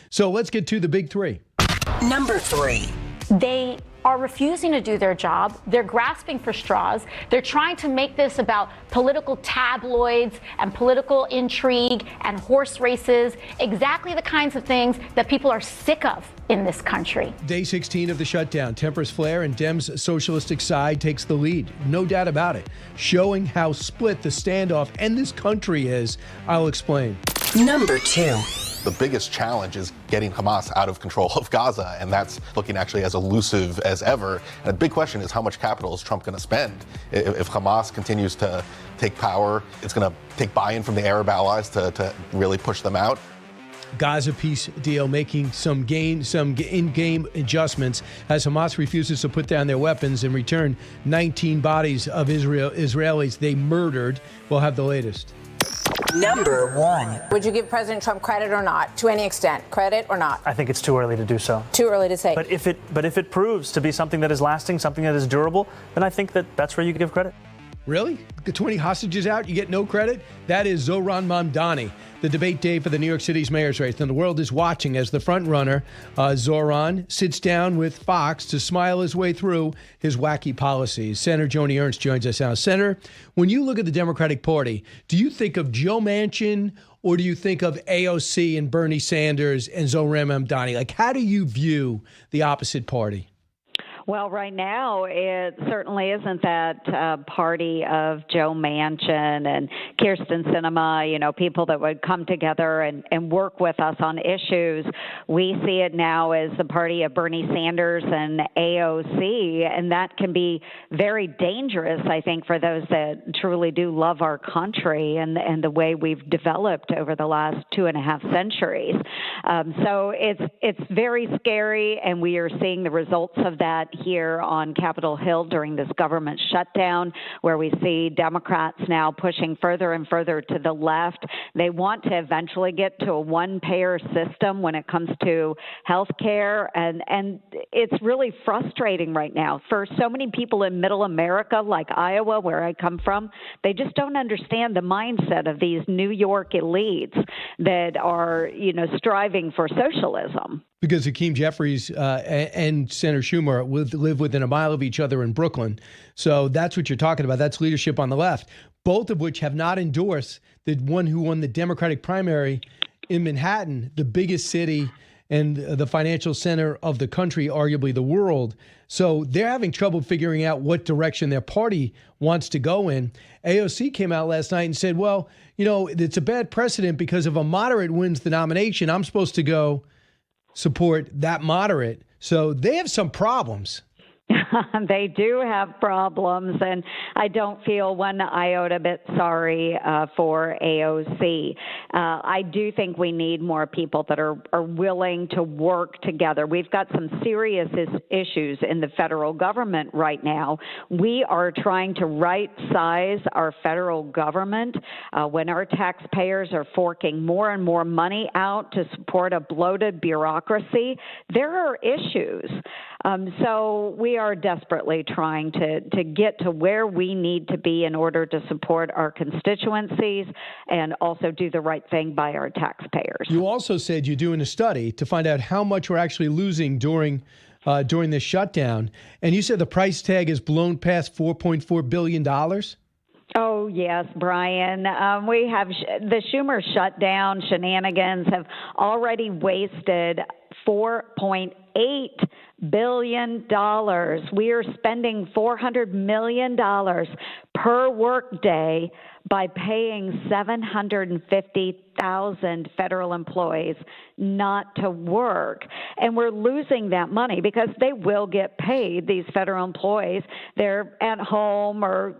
So let's get to the big three. Number 3. They are refusing to do their job. They're grasping for straws. They're trying to make this about political tabloids and political intrigue and horse races, exactly the kinds of things that people are sick of in this country. Day 16 of the shutdown. Tempers flare and Dems' socialistic side takes the lead. No doubt about it. Showing how split the standoff and this country is. I'll explain. Number 2. The biggest challenge is getting Hamas out of control of Gaza, and that's looking actually as elusive as ever. And the big question is, how much capital is Trump going to spend? If Hamas continues to take power, it's going to take buy-in from the Arab allies to really push them out. Gaza peace deal making some in-game adjustments as Hamas refuses to put down their weapons and return 19 bodies of Israelis they murdered. We'll have the latest. Number 1. Would you give President Trump credit or not, to any extent? Credit or not? I think it's too early to do so. Too early to say. But if it proves to be something that is lasting, something that is durable, then I think that's where you give credit. Really? The 20 hostages out, you get no credit? That is Zohran Mamdani, the debate day for the New York City's mayor's race. And the world is watching as the front runner, Zohran, sits down with Fox to smile his way through his wacky policies. Senator Joni Ernst joins us now. Senator, when you look at the Democratic Party, do you think of Joe Manchin or do you think of AOC and Bernie Sanders and Zohran Mamdani? Like, how do you view the opposite party? Well, right now, it certainly isn't that party of Joe Manchin and Kirsten Sinema, people that would come together and work with us on issues. We see it now as the party of Bernie Sanders and AOC, and that can be very dangerous, I think, for those that truly do love our country and the way we've developed over the last 2.5 centuries. So it's very scary, and we are seeing the results of that here on Capitol Hill during this government shutdown, where we see Democrats now pushing further and further to the left. They want to eventually get to a one-payer system when it comes to health care, and it's really frustrating right now. For so many people in middle America, like Iowa, where I come from, they just don't understand the mindset of these New York elites that are, striving for socialism. Because Hakeem Jeffries and Senator Schumer live within a mile of each other in Brooklyn. So that's what you're talking about. That's leadership on the left, both of which have not endorsed the one who won the Democratic primary in Manhattan, the biggest city and the financial center of the country, arguably the world. So they're having trouble figuring out what direction their party wants to go in. AOC came out last night and said, well, it's a bad precedent because if a moderate wins the nomination, I'm supposed to go support that moderate. So they have some problems. They do have problems, and I don't feel one iota bit sorry for AOC. I do think we need more people that are willing to work together. We've got some serious issues in the federal government right now. We are trying to right-size our federal government when our taxpayers are forking more and more money out to support a bloated bureaucracy. There are issues. So we are desperately trying to get to where we need to be in order to support our constituencies and also do the right thing by our taxpayers. You also said you're doing a study to find out how much we're actually losing during this shutdown. And you said the price tag has blown past $4.4 billion. Oh, yes, Brian. We have the Schumer shutdown shenanigans have already wasted $4.8 billion. We are spending $400 million per workday by paying 750,000 federal employees not to work. And we're losing that money because they will get paid, these federal employees. They're at home or,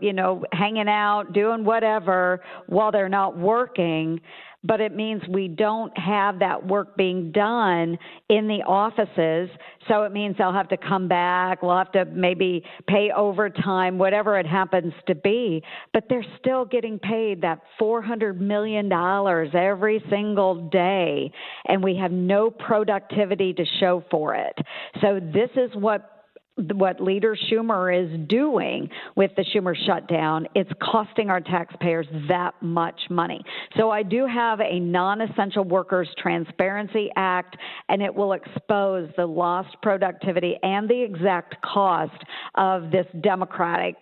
hanging out, doing whatever while they're not working. But it means we don't have that work being done in the offices. So it means they'll have to come back. We'll have to maybe pay overtime, whatever it happens to be. But they're still getting paid that $400 million every single day. And we have no productivity to show for it. So this is what what Leader Schumer is doing with the Schumer shutdown, it's costing our taxpayers that much money. So I do have a non-essential workers transparency act, and it will expose the lost productivity and the exact cost of this Democratic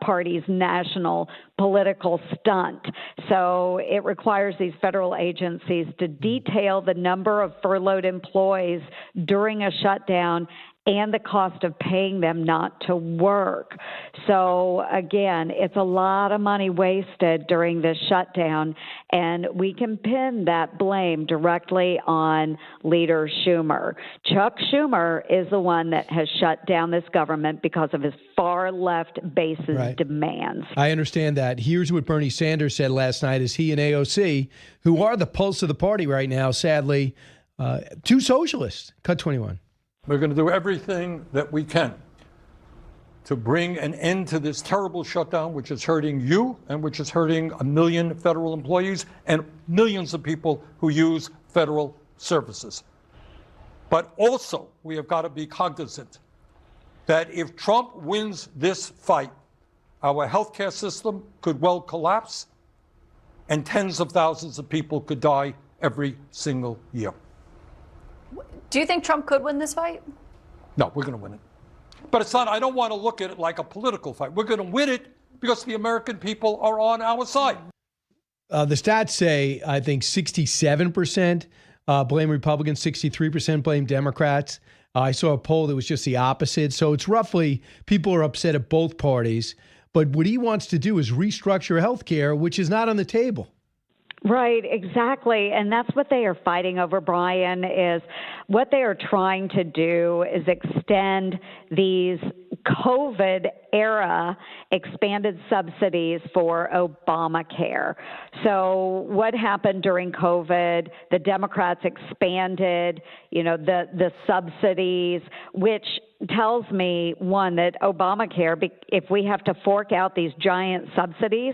Party's national political stunt. So it requires these federal agencies to detail the number of furloughed employees during a shutdown and the cost of paying them not to work. So again, it's a lot of money wasted during this shutdown, and we can pin that blame directly on Leader Schumer. Chuck Schumer is the one that has shut down this government because of his far left base's demands. I understand that. Here's what Bernie Sanders said last night as he and AOC, who are the pulse of the party right now, sadly, two socialists. Cut 21. We're going to do everything that we can to bring an end to this terrible shutdown, which is hurting you and which is hurting 1 million federal employees and millions of people who use federal services. But also, we have got to be cognizant that if Trump wins this fight, our healthcare system could well collapse and tens of thousands of people could die every single year. Do you think Trump could win this fight? No, we're going to win it. But it's not, I don't want to look at it like a political fight. We're going to win it because the American people are on our side. The stats say, I think 67% blame Republicans, 63% blame Democrats. I saw a poll that was just the opposite. So it's roughly people are upset at both parties. But what he wants to do is restructure health care, which is not on the table. Right, exactly. And that's what they are fighting over, Brian, is what they are trying to do is extend these COVID-era expanded subsidies for Obamacare. So what happened during COVID? The Democrats expanded, the subsidies, which tells me, one, that Obamacare, if we have to fork out these giant subsidies,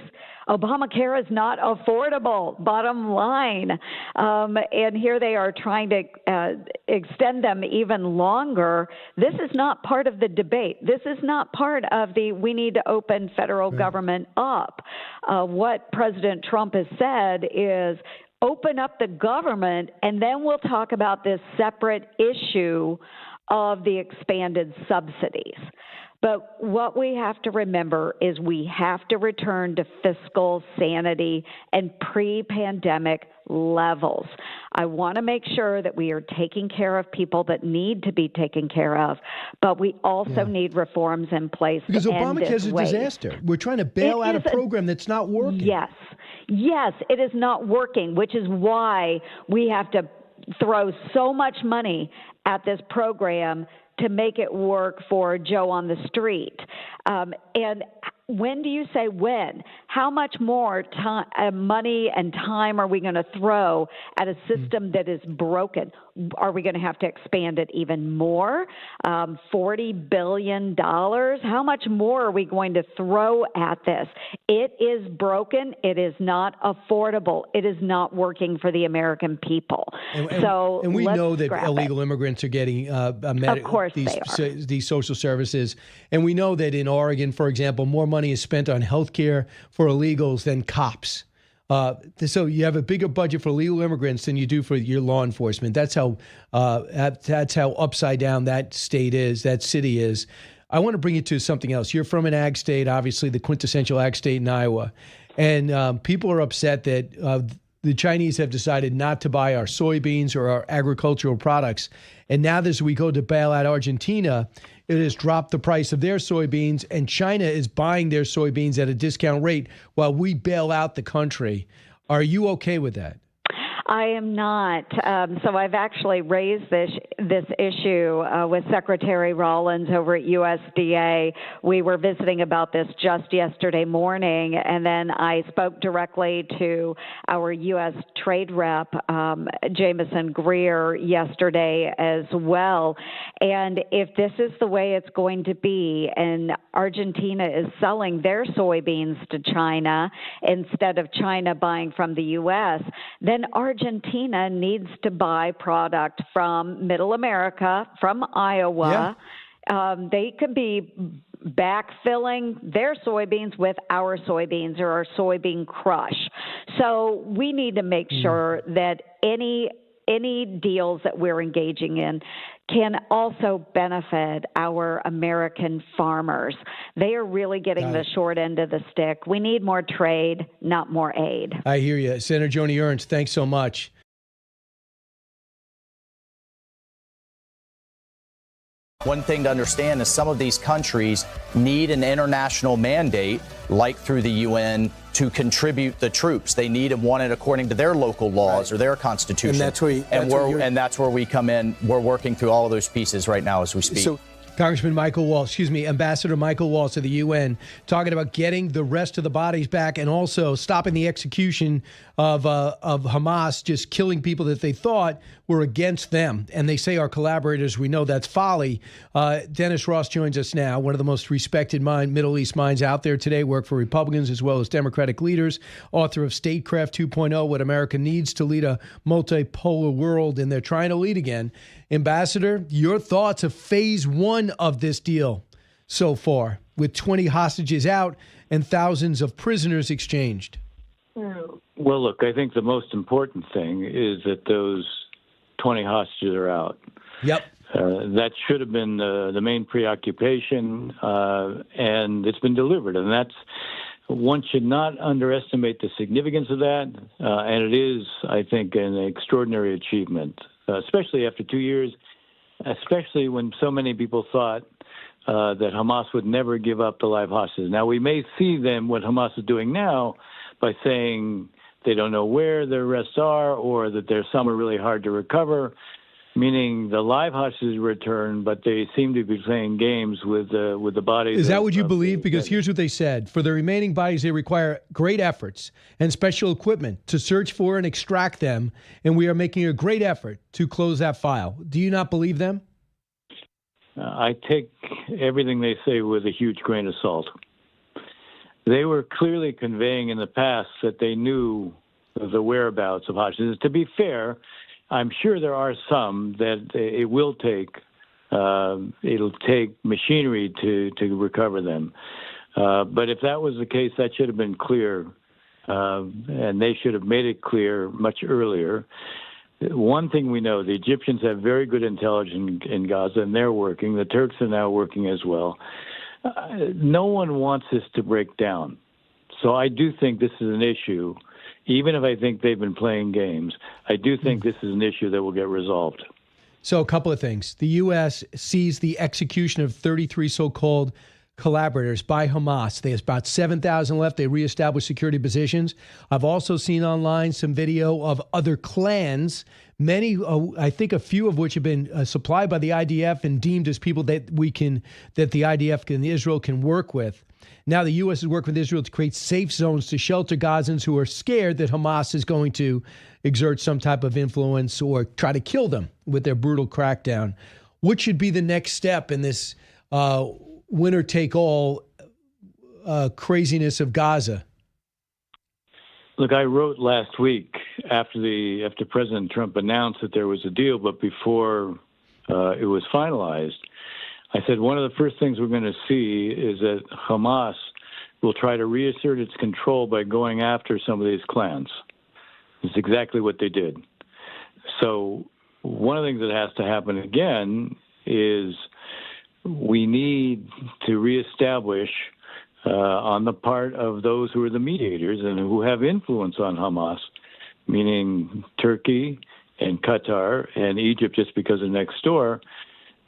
Obamacare is not affordable, bottom line. And here they are trying to extend them even longer. This is not part of the debate. This is not part of the we need to open federal government up. What President Trump has said is open up the government, and then we'll talk about this separate issue of the expanded subsidies. But what we have to remember is we have to return to fiscal sanity and pre-pandemic levels. I want to make sure that we are taking care of people that need to be taken care of, but we also need reforms in place. Because to end Obamacare is a waste. disaster. We're trying to bail out a program that's not working. Yes, it is not working, which is why we have to throw so much money at this program to make it work for Joe on the street. And when do you say when? How much more money and time are we going to throw at a system that is broken? Are we going to have to expand it even more? $40 billion? How much more are we going to throw at this? It is broken. It is not affordable. It is not working for the American people. And we know that illegal immigrants are getting these social services. And we know that in Oregon, for example, more money is spent on health care for illegals than cops. So you have a bigger budget for illegal immigrants than you do for your law enforcement. That's how upside down that state is, that city is. I want to bring you to something else. You're from an ag state, obviously the quintessential ag state in Iowa, and people are upset that the Chinese have decided not to buy our soybeans or our agricultural products. And now as we go to bail out Argentina, it has dropped the price of their soybeans, and China is buying their soybeans at a discount rate while we bail out the country. Are you okay with that? I am not. So I've actually raised this issue with Secretary Rollins over at USDA. We were visiting about this just yesterday morning, and then I spoke directly to our U.S. trade rep, Jameson Greer, yesterday as well. And if this is the way it's going to be, and Argentina is selling their soybeans to China instead of China buying from the U.S., then Argentina needs to buy product from Middle America, from Iowa, They could be backfilling their soybeans with our soybeans or our soybean crush. So we need to make sure that any deals that we're engaging in can also benefit our American farmers. They are really getting the short end of the stick. We need more trade, not more aid. I hear you. Senator Joni Ernst, thanks so much. One thing to understand is some of these countries need an international mandate, like through the UN, to contribute the troops. They need and want it according to their local laws or their constitution. And that's where we come in. We're working through all of those pieces right now as we speak. So, Ambassador Michael Waltz of the UN, talking about getting the rest of the bodies back and also stopping the execution of Hamas, just killing people that they thought were against them. And they say our collaborators, we know that's folly. Dennis Ross joins us now, one of the most respected Middle East minds out there today, worked for Republicans as well as Democratic leaders, author of Statecraft 2.0, What America Needs to Lead a Multipolar World, and they're trying to lead again. Ambassador, your thoughts of phase one of this deal so far, with 20 hostages out and thousands of prisoners exchanged? Well, look, I think the most important thing is that those 20 hostages are out. Yep. That should have been the main preoccupation, and it's been delivered. And that's, one should not underestimate the significance of that. And it is, I think, an extraordinary achievement, especially after 2 years, especially when so many people thought that Hamas would never give up the live hostages. Now, we may see them, what Hamas is doing now, by saying they don't know where their arrests are or that there's some are really hard to recover, meaning the live hostages return, but they seem to be playing games with the bodies. Is that what you believe? Because here's what they said. For the remaining bodies, they require great efforts and special equipment to search for and extract them, and we are making a great effort to close that file. Do you not believe them? I take everything they say with a huge grain of salt. They were clearly conveying in the past that they knew the whereabouts of hostages. To be fair, I'm sure there are some that it will take. It'll take machinery to recover them. But if that was the case, that should have been clear, and they should have made it clear much earlier. One thing we know, the Egyptians have very good intelligence in Gaza, and they're working. The Turks are now working as well. No one wants this to break down. So I do think this is an issue. Even if I think they've been playing games, I do think this is an issue that will get resolved. So a couple of things. The U.S. sees the execution of 33 so-called collaborators by Hamas. There's about 7,000 left. They reestablished security positions. I've also seen online some video of other clans, many, I think a few of which have been supplied by the IDF and deemed as people that the IDF and Israel can work with. Now the U.S. is working with Israel to create safe zones to shelter Gazans who are scared that Hamas is going to exert some type of influence or try to kill them with their brutal crackdown. What should be the next step in this winner-take-all craziness of Gaza? Look, I wrote last week after President Trump announced that there was a deal, but before it was finalized, I said one of the first things we're going to see is that Hamas will try to reassert its control by going after some of these clans. It's exactly what they did. So one of the things that has to happen again is we need to reestablish on the part of those who are the mediators and who have influence on Hamas, meaning Turkey and Qatar and Egypt just because they're next door,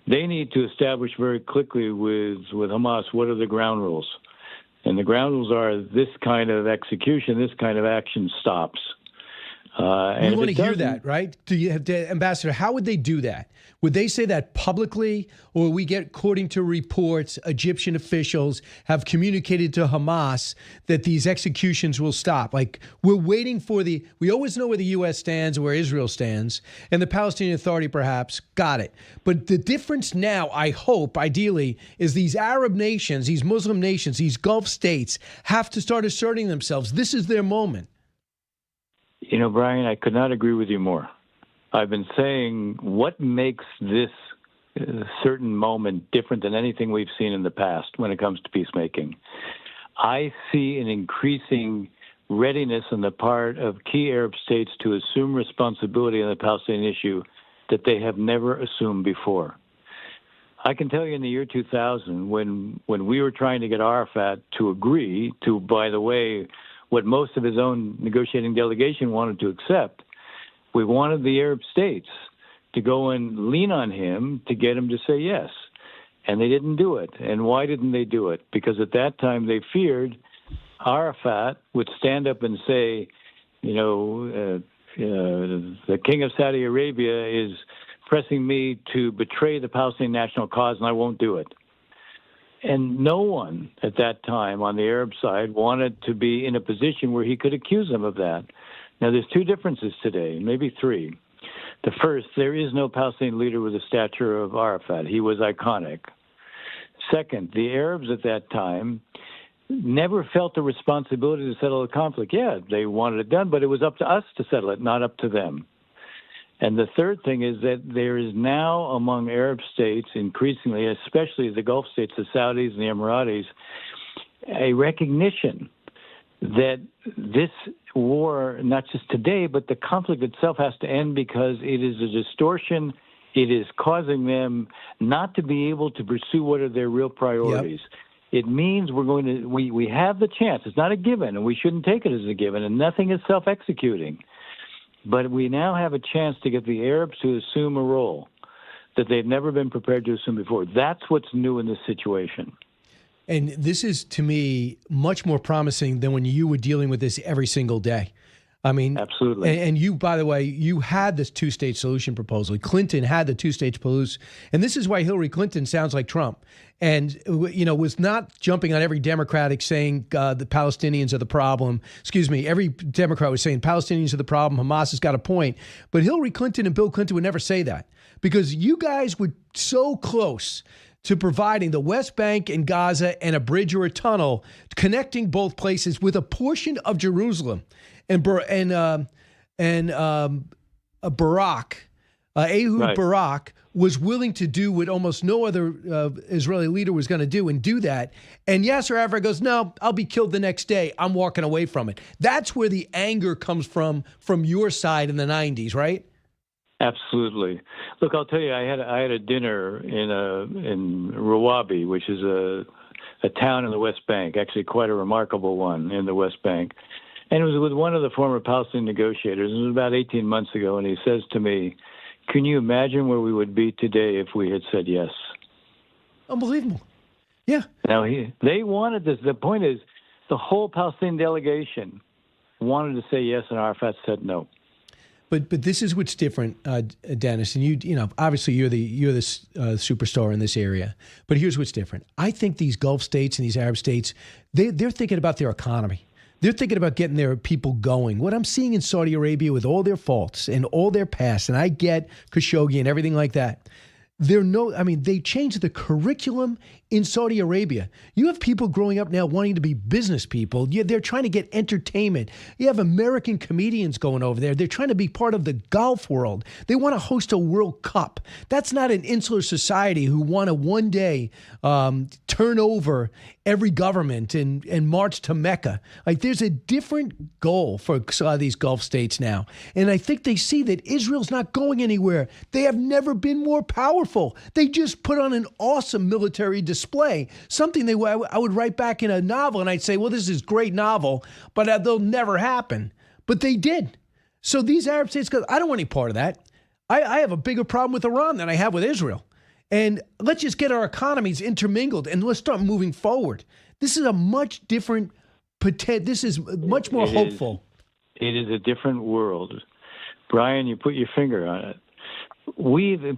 they need to establish very quickly with Hamas what are the ground rules. And the ground rules are this kind of execution, this kind of action stops. You want to hear that, right? Ambassador, how would they do that? Would they say that publicly, or we get, according to reports, Egyptian officials have communicated to Hamas that these executions will stop? Like, we're waiting for we always know where the U.S. stands, where Israel stands, and the Palestinian Authority perhaps got it. But the difference now, I hope, ideally, is these Arab nations, these Muslim nations, these Gulf states have to start asserting themselves. This is their moment. You know, Brian, I could not agree with you more. I've been saying what makes this certain moment different than anything we've seen in the past when it comes to peacemaking. I see an increasing readiness on the part of key Arab states to assume responsibility on the Palestinian issue that they have never assumed before. I can tell you in the year 2000, when we were trying to get Arafat to agree to, by the way, what most of his own negotiating delegation wanted to accept, we wanted the Arab states to go and lean on him to get him to say yes. And they didn't do it. And why didn't they do it? Because at that time they feared Arafat would stand up and say, the king of Saudi Arabia is pressing me to betray the Palestinian national cause, and I won't do it. And no one at that time on the Arab side wanted to be in a position where he could accuse them of that. Now, there's two differences today, maybe three. The first, there is no Palestinian leader with the stature of Arafat. He was iconic. Second, the Arabs at that time never felt the responsibility to settle the conflict. Yeah, they wanted it done, but it was up to us to settle it, not up to them. And the third thing is that there is now among Arab states, increasingly, especially the Gulf states, the Saudis and the Emiratis, a recognition that this war, not just today, but the conflict itself has to end because it is a distortion. It is causing them not to be able to pursue what are their real priorities. Yep. It means we have the chance. It's not a given, and we shouldn't take it as a given, and nothing is self-executing. But we now have a chance to get the Arabs to assume a role that they've never been prepared to assume before. That's what's new in this situation. And this is, to me, much more promising than when you were dealing with this every single day. I mean, absolutely. And you, by the way, you had this two-state solution proposal. Clinton had the two-state solution. And this is why Hillary Clinton sounds like Trump and, was not jumping on every Democratic saying the Palestinians are the problem. Excuse me. Every Democrat was saying Palestinians are the problem. Hamas has got a point. But Hillary Clinton and Bill Clinton would never say that because you guys were so close to providing the West Bank and Gaza and a bridge or a tunnel connecting both places with a portion of Jerusalem. And Barak, Ehud right. Barak was willing to do what almost no other Israeli leader was going to do and do that. And Yasser Arafat goes, no, I'll be killed the next day. I'm walking away from it. That's where the anger comes from your side in the 90s, right? Absolutely. Look, I'll tell you, I had a dinner in Rawabi, which is a town in the West Bank, actually quite a remarkable one in the West Bank. And it was with one of the former Palestinian negotiators. It was about 18 months ago, and he says to me, can you imagine where we would be today if we had said yes? Unbelievable. Yeah. Now, they wanted this. The point is, the whole Palestinian delegation wanted to say yes, and Arafat said no. But this is what's different, Dennis. And you obviously you're the superstar in this area. But here's what's different. I think these Gulf states and these Arab states, they're thinking about their economy. They're thinking about getting their people going. What I'm seeing in Saudi Arabia with all their faults and all their past, and I get Khashoggi and everything like that, they changed the curriculum in Saudi Arabia. You have people growing up now wanting to be business people. They're trying to get entertainment. You have American comedians going over there. They're trying to be part of the golf world. They want to host a World Cup. That's not an insular society who want to one day turn over every government and march to Mecca. Like, there's a different goal for these Gulf states now. And I think they see that Israel's not going anywhere. They have never been more powerful. They just put on an awesome military display, something I would write back in a novel, and I'd say, well, this is a great novel, but they'll never happen. But they did. So these Arab states go, I don't want any part of that. I have a bigger problem with Iran than I have with Israel. And let's just get our economies intermingled and let's start moving forward. This is a much different, this is much more hopeful. It is a different world. Brian, you put your finger on it.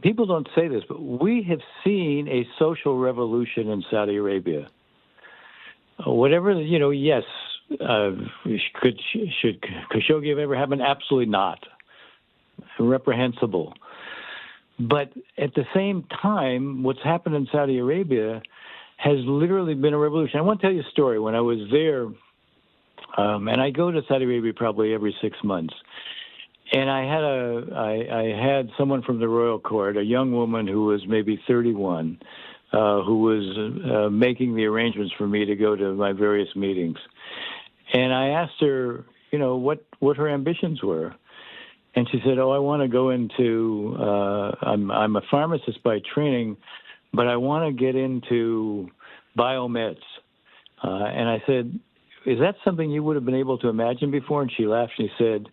People don't say this, but we have seen a social revolution in Saudi Arabia. Whatever, yes, should Khashoggi have ever happened? Absolutely not. Reprehensible. But at the same time, what's happened in Saudi Arabia has literally been a revolution. I want to tell you a story. When I was there, and I go to Saudi Arabia probably every 6 months, And I had someone from the royal court, a young woman who was maybe 31, who was making the arrangements for me to go to my various meetings. And I asked her, what her ambitions were. And she said, I want to go into, I'm a pharmacist by training, but I want to get into biomeds. And I said, is that something you would have been able to imagine before? And she laughed and she said,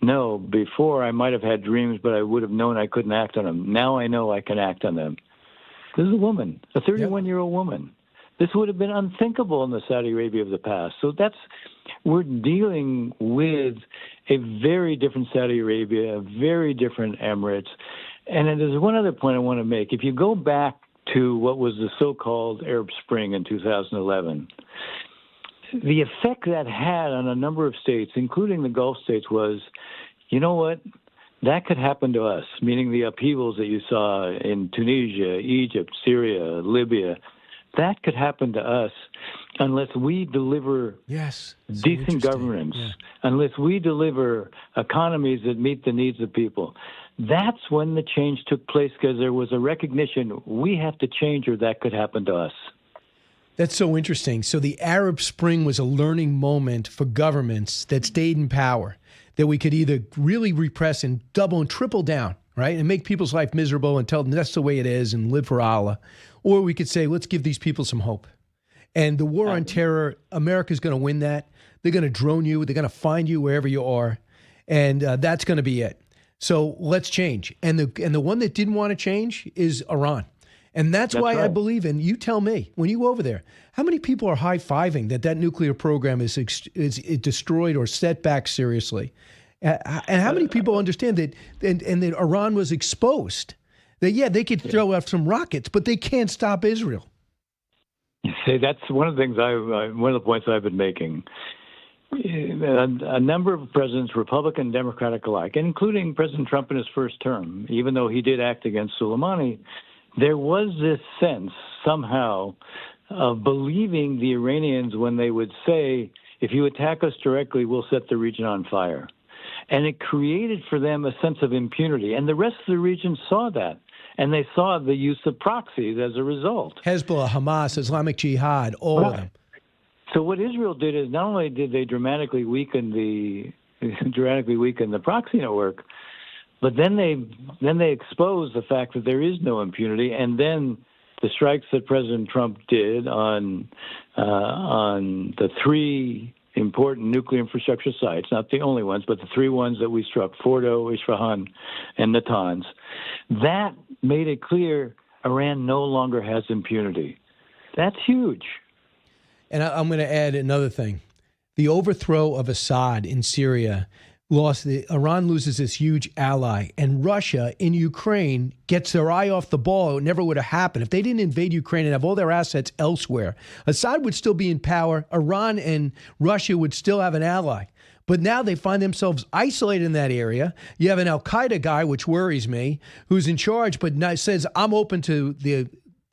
no, before I might have had dreams, but I would have known I couldn't act on them. Now I know I can act on them. This is a woman, a 31-year-old woman. This would have been unthinkable in the Saudi Arabia of the past. So we're dealing with a very different Saudi Arabia, a very different Emirates. And there's one other point I want to make. If you go back to what was the so-called Arab Spring in 2011, the effect that had on a number of states, including the Gulf states, was, you know what? That could happen to us, meaning the upheavals that you saw in Tunisia, Egypt, Syria, Libya. That could happen to us unless we deliver decent governance, unless we deliver economies that meet the needs of people. That's when the change took place, because there was a recognition we have to change or that could happen to us. That's so interesting. So the Arab Spring was a learning moment for governments that stayed in power, that we could either really repress and double and triple down, right, and make people's life miserable and tell them that's the way it is and live for Allah. Or we could say, let's give these people some hope. And the war on terror, America's going to win that. They're going to drone you. They're going to find you wherever you are. And that's going to be it. So let's change. And the one that didn't want to change is Iran. And that's why right. I believe, and you tell me, when you go over there, how many people are high-fiving that nuclear program is destroyed or set back seriously? And how many people understand that, and that Iran was exposed? That, they could throw out some rockets, but they can't stop Israel. You see, that's one of the things one of the points I've been making. A number of presidents, Republican, Democratic alike, including President Trump in his first term, even though he did act against Soleimani, there was this sense somehow of believing the Iranians when they would say, if you attack us directly, we'll set the region on fire. And it created for them a sense of impunity. And the rest of the region saw that. And they saw the use of proxies as a result. Hezbollah, Hamas, Islamic Jihad, all of them. So what Israel did is not only did they dramatically weaken the proxy network, but then they exposed the fact that there is no impunity. And then the strikes that President Trump did on the three important nuclear infrastructure sites, not the only ones, but the three ones that we struck, Fordo, Isfahan, and Natanz, that made it clear Iran no longer has impunity. That's huge. And I'm going to add another thing. The overthrow of Assad in Syria Iran loses this huge ally, and Russia in Ukraine gets their eye off the ball. It never would have happened. If they didn't invade Ukraine and have all their assets elsewhere, Assad would still be in power. Iran and Russia would still have an ally. But now they find themselves isolated in that area. You have an al-Qaeda guy, which worries me, who's in charge, but now says, I'm open to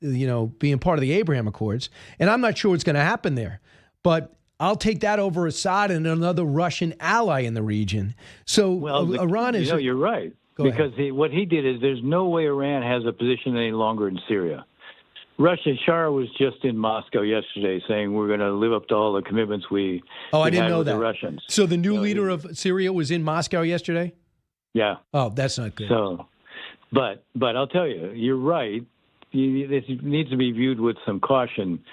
being part of the Abraham Accords, and I'm not sure what's going to happen there. But I'll take that over Assad and another Russian ally in the region. So Iran is... you're right. Because what he did is there's no way Iran has a position any longer in Syria. Shah was just in Moscow yesterday saying we're going to live up to all the commitments we I didn't know that. The Russians. So the new leader of Syria was in Moscow yesterday? Yeah. Oh, that's not good. So, but I'll tell you, you're right. This needs to be viewed with some caution.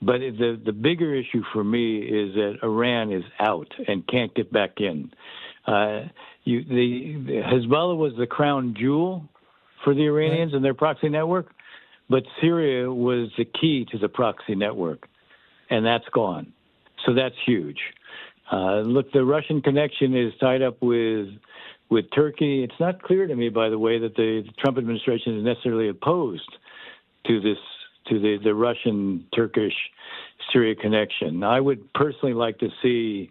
But the bigger issue for me is that Iran is out and can't get back in. The Hezbollah was the crown jewel for the Iranians and their proxy network, but Syria was the key to the proxy network, and that's gone. So that's huge. Look, the Russian connection is tied up with Turkey. It's not clear to me, by the way, that the Trump administration is necessarily opposed to the Russian-Turkish Syria connection. I would personally like to see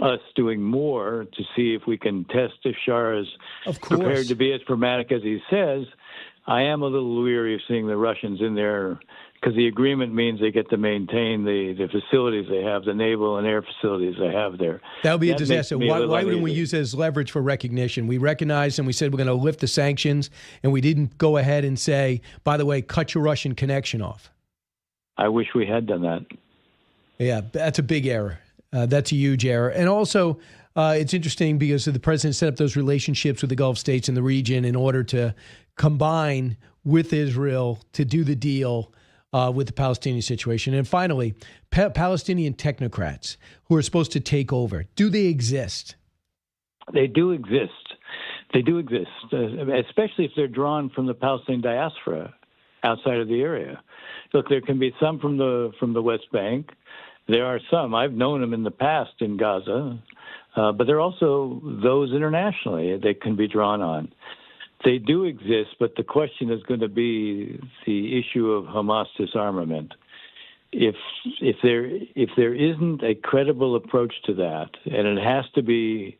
us doing more to see if we can test if Shah is prepared to be as pragmatic as he says. I am a little weary of seeing the Russians in there because the agreement means they get to maintain the facilities they have, the naval and air facilities they have there. That would be a That disaster. makes me a Why little wouldn't we uneasy. use it as leverage for recognition? We recognized and we said we're going to lift the sanctions, and we didn't go ahead and say, by the way, cut your Russian connection off. I wish we had done that. Yeah, that's a big error. That's a huge error. And also, it's interesting because the president set up those relationships with the Gulf states in the region in order to combine with Israel to do the deal with the Palestinian situation. And finally, Palestinian technocrats who are supposed to take over. Do they exist? They do exist. They do exist, especially if they're drawn from the Palestinian diaspora outside of the area. Look, there can be some from the West Bank. There are some. I've known them in the past in Gaza, but there are also those internationally that can be drawn on. They do exist, but the question is going to be the issue of Hamas disarmament. If there isn't a credible approach to that, and it has to be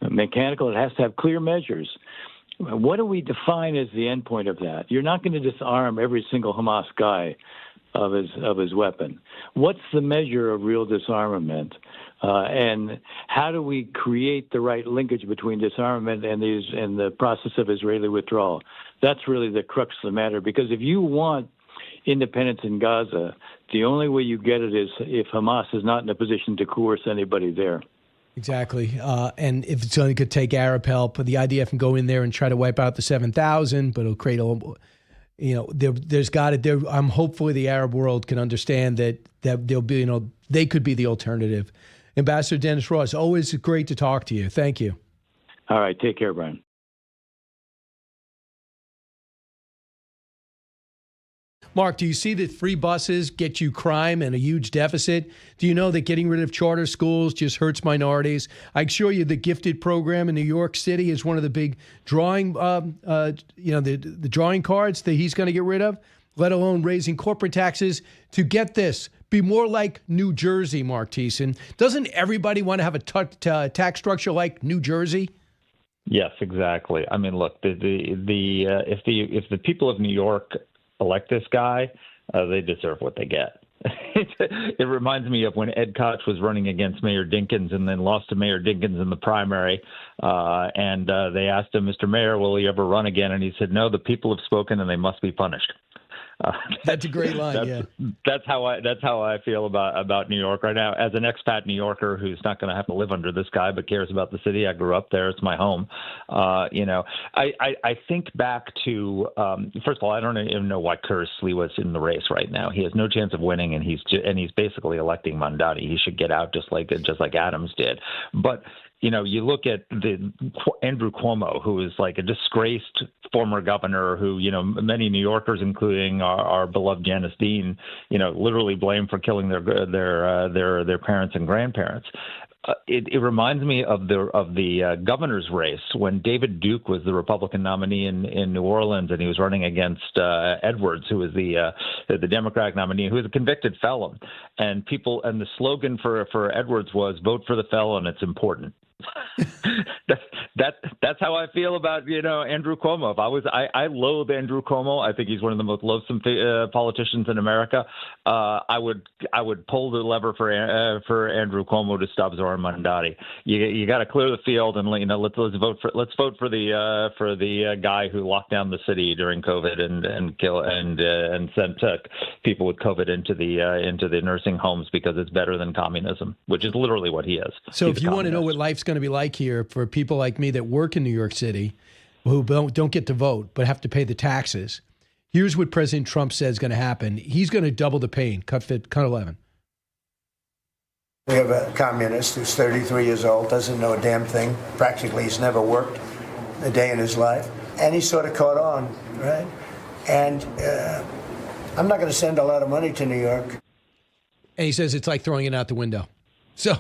mechanical, it has to have clear measures. What do we define as the endpoint of that? You're not going to disarm every single Hamas guy of his weapon. What's the measure of real disarmament? And how do we create the right linkage between disarmament and the process of Israeli withdrawal? That's really the crux of the matter. Because if you want independence in Gaza, the only way you get it is if Hamas is not in a position to coerce anybody there. Exactly. And if it's only could take Arab help, the IDF can go in there and try to wipe out the 7,000, but it'll create there's got to, I'm hopefully the Arab world can understand that there'll be, they could be the alternative. Ambassador Dennis Ross, always great to talk to you. Thank you. All right. Take care, Brian. Marc, do you see that free buses get you crime and a huge deficit? Do you know that getting rid of charter schools just hurts minorities? I assure you the gifted program in New York City is one of the big drawing, the drawing cards that he's going to get rid of, let alone raising corporate taxes to get this, be more like New Jersey, Marc Thiessen. Doesn't everybody want to have a tax structure like New Jersey? Yes, exactly. I mean, look, if the people of New York elect this guy, they deserve what they get. It reminds me of when Ed Koch was running against Mayor Dinkins and then lost to Mayor Dinkins in the primary. And they asked him, Mr. Mayor, will he ever run again? And he said, no, the people have spoken and they must be punished. That's a great line. That's how I feel about New York right now. As an expat New Yorker who's not going to have to live under this guy, but cares about the city. I grew up there; it's my home. I think back to first of all, I don't even know why Curtis Lee was in the race right now. He has no chance of winning, and he's basically electing Mondani. He should get out just like Adams did. But you look at Andrew Cuomo, who is like a disgraced former governor who, many New Yorkers, including our beloved Janice Dean, literally blame for killing their parents and grandparents. It reminds me of the governor's race when David Duke was the Republican nominee in New Orleans, and he was running against Edwards, who was the Democratic nominee, who was a convicted felon. And the slogan for Edwards was "Vote for the felon. It's important." That's how I feel about Andrew Cuomo. I loathe Andrew Cuomo. I think he's one of the most loathsome politicians in America. I would pull the lever for Andrew Cuomo to stop Zoran Mondani. You got to clear the field and let's vote for the guy who locked down the city during COVID and sent people with COVID into the nursing homes because it's better than communism, which is literally what he is. So if you want to know what life's going to be like here for people like me that work in New York City who don't get to vote but have to pay the taxes, here's what President Trump says is going to happen. He's going to double the pain, cut 11. We have a communist who's 33 years old, doesn't know a damn thing. Practically, he's never worked a day in his life. And he sort of caught on, right? And I'm not going to send a lot of money to New York. And he says it's like throwing it out the window. So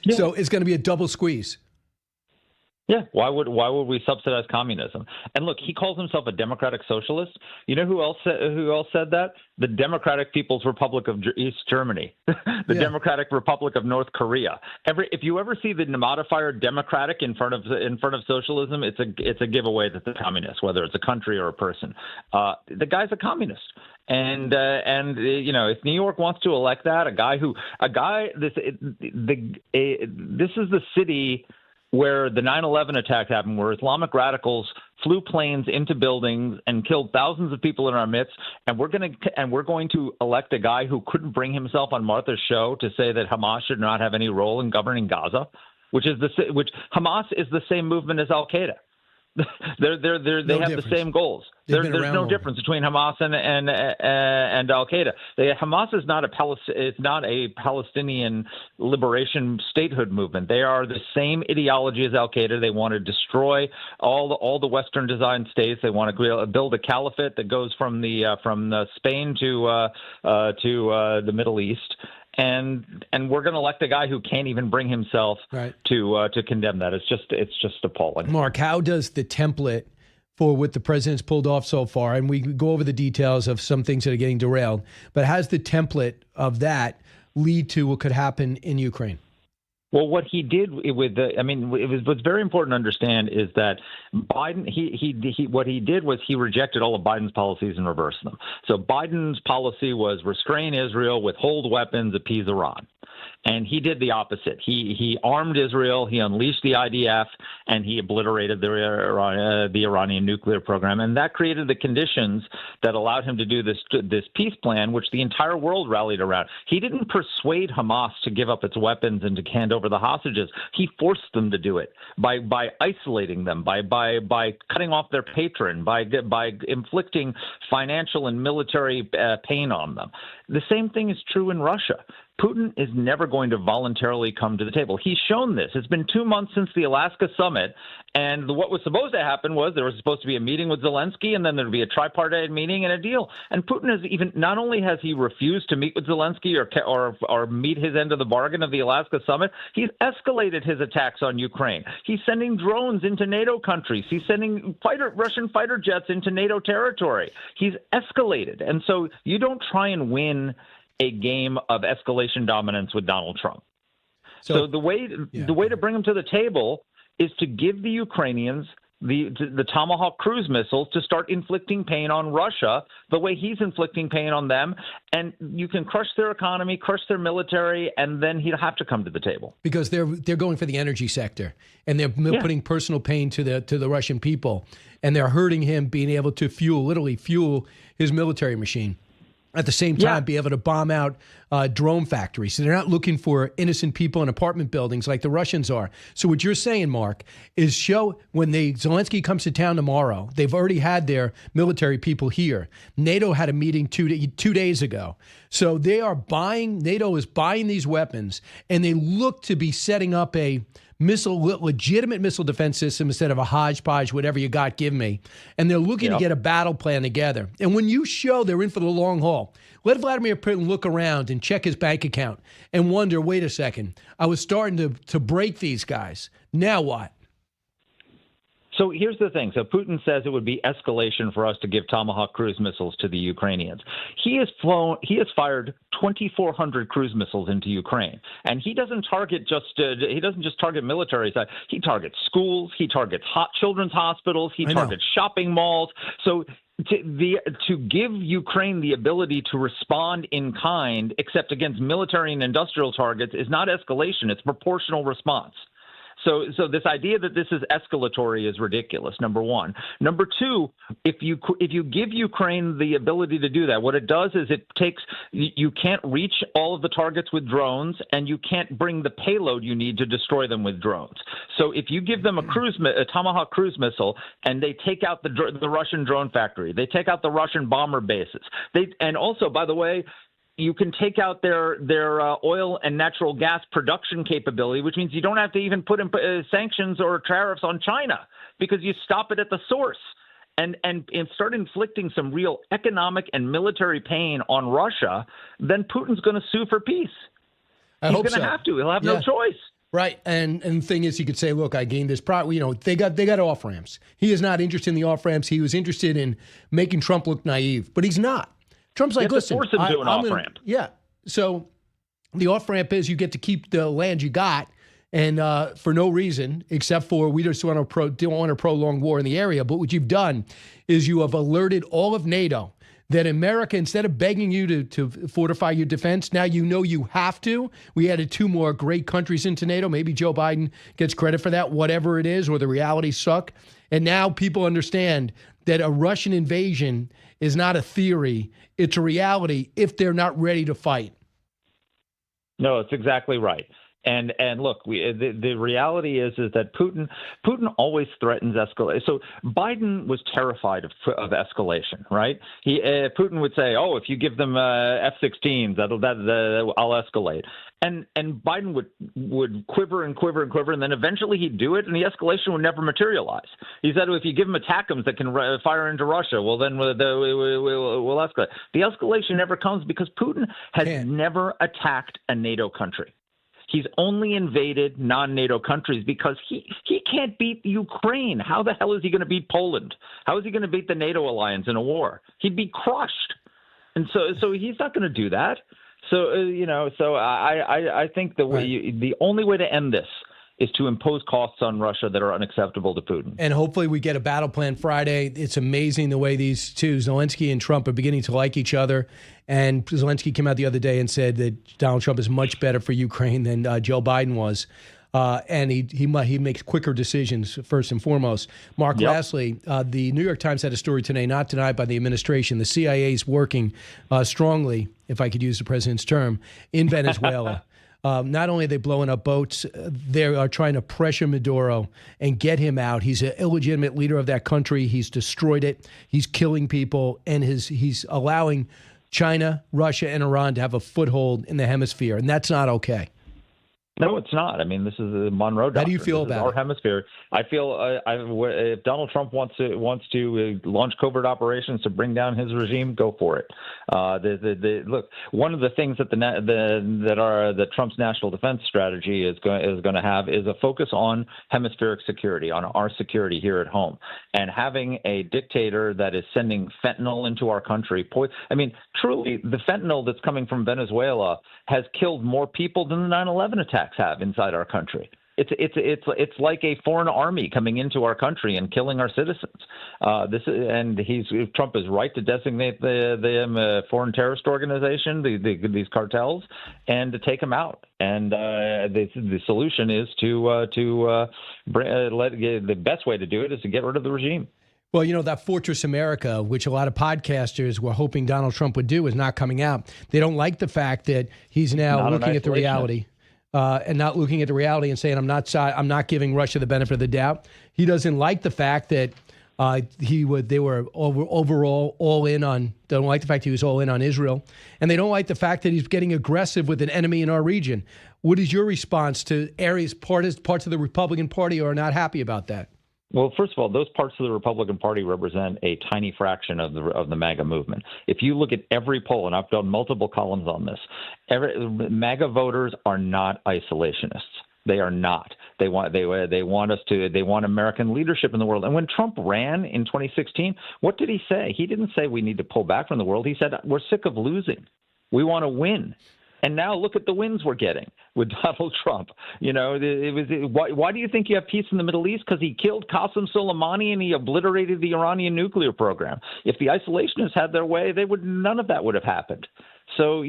it's going to be a double squeeze. Yeah, why would we subsidize communism? And look, he calls himself a democratic socialist. You know who else said that? The Democratic People's Republic of East Germany, the Democratic Republic of North Korea. If you ever see the modifier democratic in front of socialism, it's a giveaway that the communist, whether it's a country or a person. The guy's a communist. And if New York wants to elect that, this is the city where the 9/11 attack happened, where Islamic radicals flew planes into buildings and killed thousands of people in our midst, and we're going to elect a guy who couldn't bring himself on Martha's show to say that Hamas should not have any role in governing Gaza, which Hamas is the same movement as Al Qaeda. They have the same goals. There's no difference between Hamas and Al Qaeda. Hamas is not a Palestinian liberation statehood movement. They are the same ideology as Al Qaeda. They want to destroy all the Western designed states. They want to build a caliphate that goes from Spain to the Middle East. And we're going to elect a guy who can't even bring himself to condemn that. It's just appalling. Marc, how does the template for what the president's pulled off so far, and we go over the details of some things that are getting derailed, but how does the template of that lead to what could happen in Ukraine? Well, what he did what's very important to understand is that Biden, what he did was he rejected all of Biden's policies and reversed them. So Biden's policy was restrain Israel, withhold weapons, appease Iran. And he did the opposite. He armed Israel, he unleashed the IDF, and he obliterated the Iranian nuclear program. And that created the conditions that allowed him to do this peace plan, which the entire world rallied around. He didn't persuade Hamas to give up its weapons and to hand over the hostages. He forced them to do it by isolating them, by cutting off their patron, by inflicting financial and military pain on them. The same thing is true in Russia. Putin is never going to voluntarily come to the table. He's shown this. It's been 2 months since the Alaska summit, and what was supposed to happen was there was supposed to be a meeting with Zelensky, and then there would be a tripartite meeting and a deal. And Putin not only has he refused to meet with Zelensky or meet his end of the bargain of the Alaska summit, he's escalated his attacks on Ukraine. He's sending drones into NATO countries. He's sending Russian fighter jets into NATO territory. He's escalated. And so you don't try and win a game of escalation dominance with Donald Trump. So the way to bring him to the table is to give the Ukrainians the Tomahawk cruise missiles to start inflicting pain on Russia the way he's inflicting pain on them. And you can crush their economy, crush their military, and then he'll have to come to the table. Because they're going for the energy sector, and they're putting personal pain to the Russian people, and they're hurting him being able to literally fuel his military machine. At the same time, be able to bomb out drone factories. So they're not looking for innocent people in apartment buildings like the Russians are. So what you're saying, Marc, is when Zelensky comes to town tomorrow, they've already had their military people here. NATO had a meeting 2 days ago. So NATO is buying these weapons, and they look to be setting up a legitimate missile defense system instead of a hodgepodge, whatever you got, give me. And they're looking to get a battle plan together. And when you show they're in for the long haul, let Vladimir Putin look around and check his bank account and wonder, wait a second, I was starting to break these guys. Now what? So here's the thing. So Putin says it would be escalation for us to give Tomahawk cruise missiles to the Ukrainians. He has fired 2,400 cruise missiles into Ukraine, and he doesn't just target military side. He targets schools. He targets children's hospitals. He targets shopping malls. So to give Ukraine the ability to respond in kind, except against military and industrial targets, is not escalation. It's proportional response. So this idea that this is escalatory is ridiculous, number one. Number two, if you give Ukraine the ability to do that, what it does is you can't reach all of the targets with drones, and you can't bring the payload you need to destroy them with drones. So if you give them a Tomahawk cruise missile, and they take out the Russian drone factory, they take out the Russian bomber bases, and also, by the way, you can take out their oil and natural gas production capability, which means you don't have to even put in sanctions or tariffs on China because you stop it at the source and start inflicting some real economic and military pain on Russia. Then Putin's going to sue for peace. He's going to have to. He'll have no choice. Right, and the thing is, he could say, "Look, I gained this they got off ramps. He is not interested in the off ramps. He was interested in making Trump look naive, but he's not. Trump's like, listen, force him to an off ramp. Yeah, so the off ramp is you get to keep the land you got, and for no reason except for we just don't want to prolong war in the area. But what you've done is you have alerted all of NATO that America, instead of begging you to fortify your defense, now you know you have to. We added 2 more great countries into NATO. Maybe Joe Biden gets credit for that, whatever it is, or the realities suck. And now people understand that a Russian invasion is not a theory. It's a reality if they're not ready to fight. No, it's exactly right. And look, the reality is that Putin always threatens escalation. So Biden was terrified of escalation, right? Putin would say, "Oh, if you give them F-16s, I'll escalate." And Biden would quiver and quiver and quiver, and then eventually he'd do it, and the escalation would never materialize. He said, "If you give them ATACMS that can fire into Russia, well, then we'll escalate." The escalation never comes because Putin has never attacked a NATO country. He's only invaded non-NATO countries because he can't beat Ukraine. How the hell is he going to beat Poland? How is he going to beat the NATO alliance in a war? He'd be crushed. And so he's not going to do that. So, I think the only way to end this is to impose costs on Russia that are unacceptable to Putin. And hopefully we get a battle plan Friday. It's amazing the way these two, Zelensky and Trump, are beginning to like each other. And Zelensky came out the other day and said that Donald Trump is much better for Ukraine than Joe Biden was. And he makes quicker decisions, first and foremost. Marc, lastly, the New York Times had a story today, not denied by the administration. The CIA is working strongly, if I could use the president's term, in Venezuela. Not only are they blowing up boats, they are trying to pressure Maduro and get him out. He's an illegitimate leader of that country. He's destroyed it. He's killing people, and he's allowing China, Russia, and Iran to have a foothold in the hemisphere, and that's not okay. No, it's not. I mean, this is the Monroe Doctrine. How do you feel about our it? hemisphere? I feel if Donald Trump wants to launch covert operations to bring down his regime, go for it. Look, one of the things that Trump's national defense strategy is going to have is a focus on hemispheric security, on our security here at home, and having a dictator that is sending fentanyl into our country. I mean, truly, the fentanyl that's coming from Venezuela has killed more people than the 9/11 attacks have inside our country. It's like a foreign army coming into our country and killing our citizens. Trump is right to designate them a foreign terrorist organization, these cartels, and to take them out. And the solution is the best way to do it is to get rid of the regime. Well, that Fortress America, which a lot of podcasters were hoping Donald Trump would do, is not coming out. They don't like the fact that he's now looking at the reality. And not looking at the reality and saying, I'm not giving Russia the benefit of the doubt. He doesn't like the fact that they were overall all in on. Don't like the fact he was all in on Israel, and they don't like the fact that he's getting aggressive with an enemy in our region. What is your response to parts of the Republican Party who are not happy about that? Well, first of all, those parts of the Republican Party represent a tiny fraction of the MAGA movement. If you look at every poll, and I've done multiple columns on this, MAGA voters are not isolationists. They are not. They want American leadership in the world. And when Trump ran in 2016, what did he say? He didn't say we need to pull back from the world. He said we're sick of losing. We want to win. And now look at the wins we're getting with Donald Trump. Why do you think you have peace in the Middle East? Because he killed Qasem Soleimani and he obliterated the Iranian nuclear program. If the isolationists had their way, none of that would have happened. So,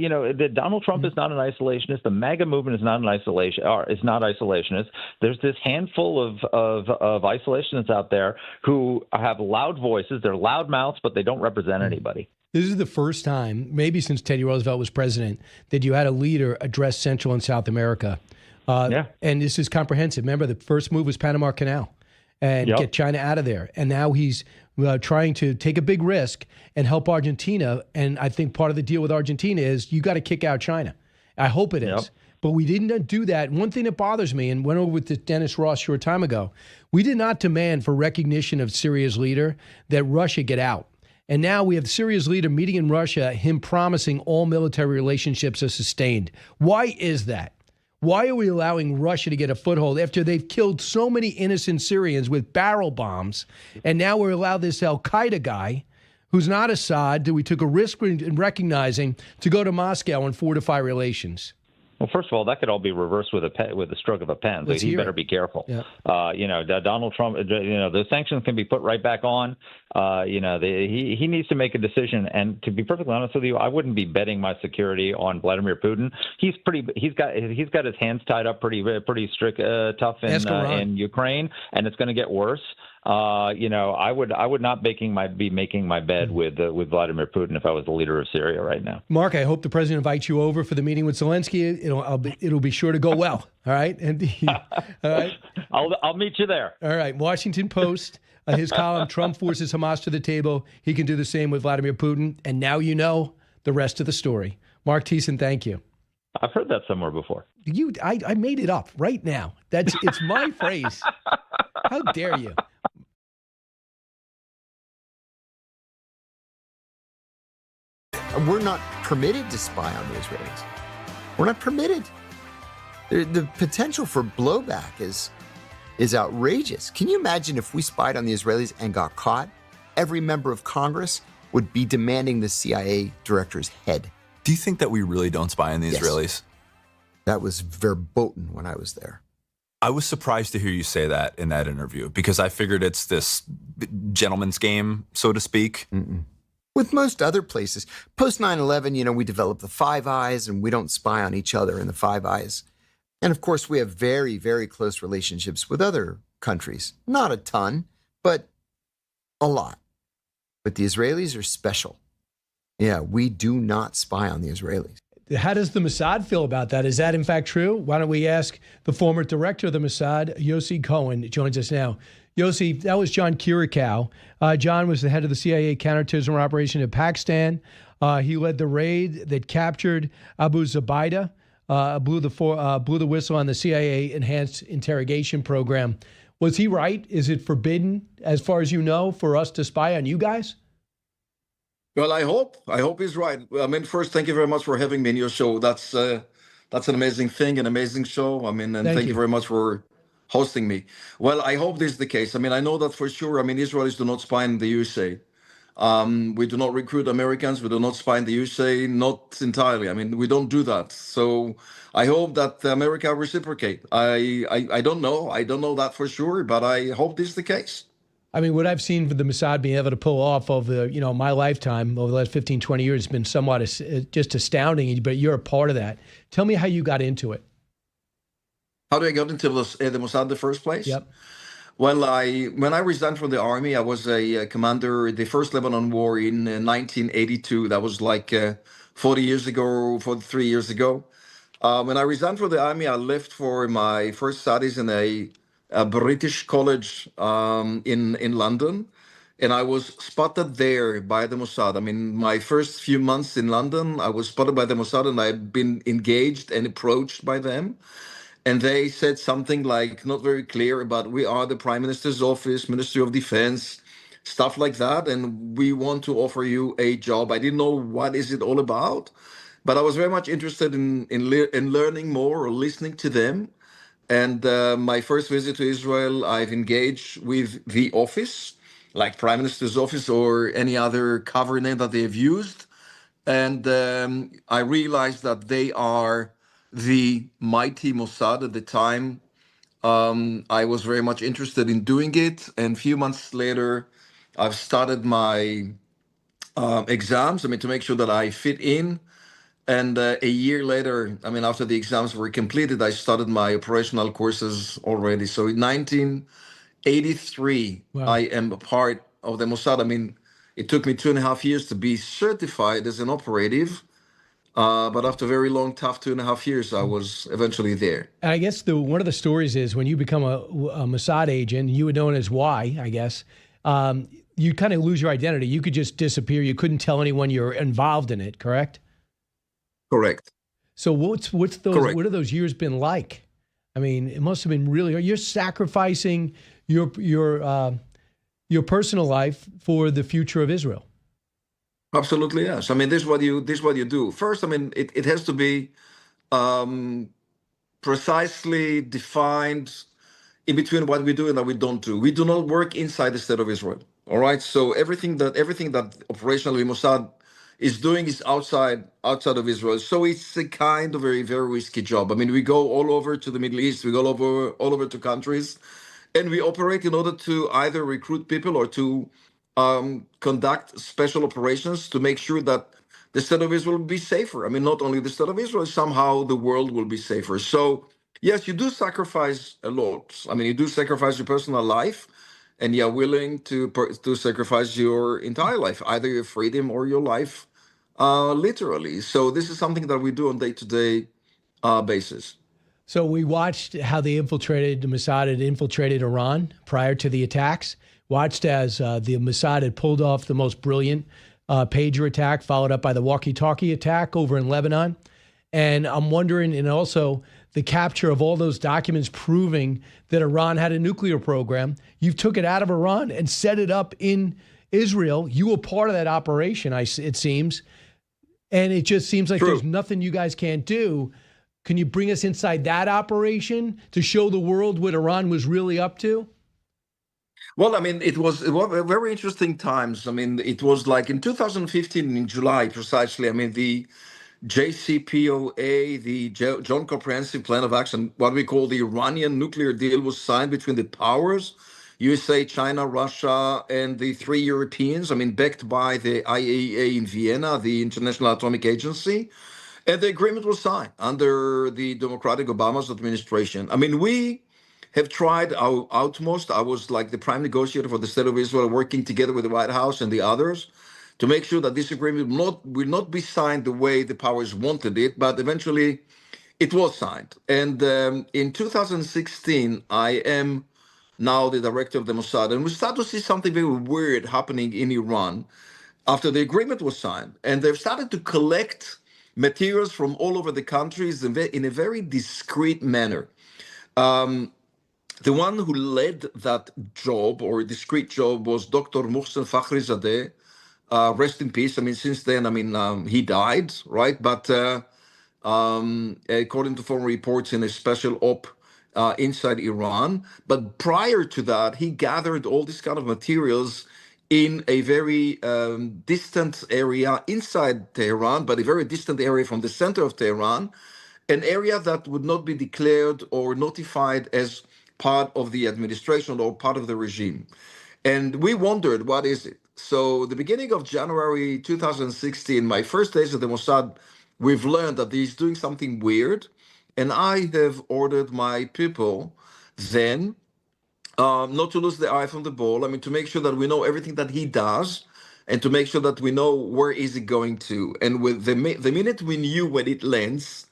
Donald Trump is not an isolationist. The MAGA movement is not isolationist. There's this handful of isolationists out there who have loud voices. They're loud mouths, but they don't represent anybody. This is the first time, maybe since Teddy Roosevelt was president, that you had a leader address Central and South America. And this is comprehensive. Remember, the first move was Panama Canal and get China out of there. And now he's trying to take a big risk and help Argentina. And I think part of the deal with Argentina is you got to kick out China. I hope it is. But we didn't do that. One thing that bothers me, and went over with Dennis Ross a short time ago, we did not demand for recognition of Syria's leader that Russia get out. And now we have Syria's leader meeting in Russia, him promising all military relationships are sustained. Why is that? Why are we allowing Russia to get a foothold after they've killed so many innocent Syrians with barrel bombs? And now we're allowed this Al-Qaeda guy, who's not Assad, that we took a risk in recognizing, to go to Moscow and fortify relations. Well, first of all, that could all be reversed with a stroke of a pen. So he better be careful. Yeah. Donald Trump. The sanctions can be put right back on. He needs to make a decision. And to be perfectly honest with you, I wouldn't be betting my security on Vladimir Putin. He's got his hands tied up pretty strict, tough in Ukraine, and it's going to get worse. I would not be making my bed with Vladimir Putin if I was the leader of Syria right now. Marc, I hope the president invites you over for the meeting with Zelensky. It'll be sure to go well. All right, all right. I'll meet you there. All right. Washington Post, his column, Trump forces Hamas to the table. He can do the same with Vladimir Putin. And now you know the rest of the story. Marc Thiessen, thank you. I've heard that somewhere before. I made it up right now. It's my phrase. How dare you? We're not permitted to spy on the Israelis. We're not permitted. The potential for blowback is outrageous. Can you imagine if we spied on the Israelis and got caught? Every member of Congress would be demanding the CIA director's head. Do you think that we really don't spy on the Israelis? That was verboten when I was there. I was surprised to hear you say that in that interview because I figured it's this gentleman's game, so to speak. Mm-mm. With most other places, post 9/11, we developed the Five Eyes, and we don't spy on each other in the Five Eyes. And of course, we have very, very close relationships with other countries. Not a ton, but a lot. But the Israelis are special. Yeah, we do not spy on the Israelis. How does the Mossad feel about that? Is that in fact true? Why don't we ask the former director of the Mossad, Yossi Cohen, joins us now. Yossi, that was John Curacao. John was the head of the CIA counterterrorism operation in Pakistan. He led the raid that captured Abu Zubaydah, blew the whistle on the CIA enhanced interrogation program. Was he right? Is it forbidden, as far as you know, for us to spy on you guys? Well, I hope he's right. I mean, first, thank you very much for having me in your show. That's an amazing thing, an amazing show. I mean, and thank you very much for hosting me. Well, I hope this is the case. I mean, I know that for sure. I mean, Israelis do not spy in the USA. We do not recruit Americans. We do not spy in the USA, not entirely. I mean, we don't do that. So I hope that America reciprocate. I don't know. I don't know that for sure, but I hope this is the case. I mean, what I've seen for the Mossad being able to pull off over, my lifetime, over the last 15, 20 years, has been somewhat just astounding, but you're a part of that. Tell me how you got into it. How did I get into the Mossad in the first place? Yep. Well, when I resigned from the army, I was a commander in the First Lebanon War in 1982. That was like 43 years ago. When I resigned from the army, I left for my first studies in a British college in London, and I was spotted there by the Mossad. I mean, my first few months in London, I was spotted by the Mossad, and I've been engaged and approached by them. And they said something like, not very clear, about we are the Prime Minister's office, Ministry of Defense, stuff like that, and we want to offer you a job. I didn't know what is it all about, but I was very much interested in learning more or listening to them. And my first visit to Israel, I've engaged with the office, like Prime Minister's office or any other cover name that they have used. And I realized that they are the mighty Mossad at the time. I was very much interested in doing it. And a few months later, I've started my exams, to make sure that I fit in. And a year later, after the exams were completed, I started my operational courses already. So in 1983, wow. I am a part of the Mossad. It took me 2.5 years to be certified as an operative. But after a very long, tough 2.5 years, I was eventually there. And I guess one of the stories is when you become a Mossad agent, you were known as Y, I guess, you kind of lose your identity. You could just disappear. You couldn't tell anyone you're involved in it, correct? Correct. So what have those years been like? It must have been really. You're sacrificing your personal life for the future of Israel. Absolutely, yes. This is what you do. First, it has to be precisely defined in between what we do and what we don't do. We do not work inside the state of Israel. All right. So everything that operationally Mossad is doing is outside of Israel. So it's a kind of very, very risky job. I mean, we go all over to the Middle East, we go all over to countries, and we operate in order to either recruit people or to conduct special operations to make sure that the state of Israel will be safer. I mean, not only the state of Israel, somehow the world will be safer. So yes, you do sacrifice a lot. I mean, you do sacrifice your personal life, and you're willing to sacrifice your entire life, either your freedom or your life, literally. So this is something that we do on day-to-day basis. So we watched how the Mossad had infiltrated Iran prior to the attacks. Watched as the Mossad had pulled off the most brilliant pager attack, followed up by the walkie-talkie attack over in Lebanon. And I'm wondering, and also the capture of all those documents proving that Iran had a nuclear program. You took it out of Iran and set it up in Israel. You were part of that operation, it seems. And it just seems like there's nothing you guys can't do. Can you bring us inside that operation to show the world what Iran was really up to? Well, I mean, it was very interesting times. I mean, it was like in 2015, in July, precisely. I mean, the JCPOA, the Joint Comprehensive Plan of Action, what we call the Iranian nuclear deal, was signed between the powers, USA, China, Russia, and the three Europeans. I mean, backed by the IAEA in Vienna, the International Atomic Agency. And the agreement was signed under the Democratic Obama's administration. I mean, we have tried our utmost. I was like the prime negotiator for the state of Israel, working together with the White House and the others to make sure that this agreement will not be signed the way the powers wanted it, but eventually it was signed. And in 2016, I am now the director of the Mossad, and we start to see something very weird happening in Iran after the agreement was signed. And they've started to collect materials from all over the countries in a very discreet manner. The one who led that job, or discreet job, was Dr. Mohsen Fakhrizadeh. Rest in peace. I mean, since then, I mean, he died, right? But according to foreign reports, in a special op inside Iran. But prior to that, he gathered all these kind of materials in a very distant area inside Tehran, but a very distant area from the center of Tehran, an area that would not be declared or notified as part of the administration or part of the regime. And we wondered, what is it? So the beginning of January 2016, my first days at the Mossad, we've learned that he's doing something weird. And I have ordered my people then not to lose the eye from the ball. I mean, to make sure that we know everything that he does and to make sure that we know where is it going to. And with the minute we knew when it lands,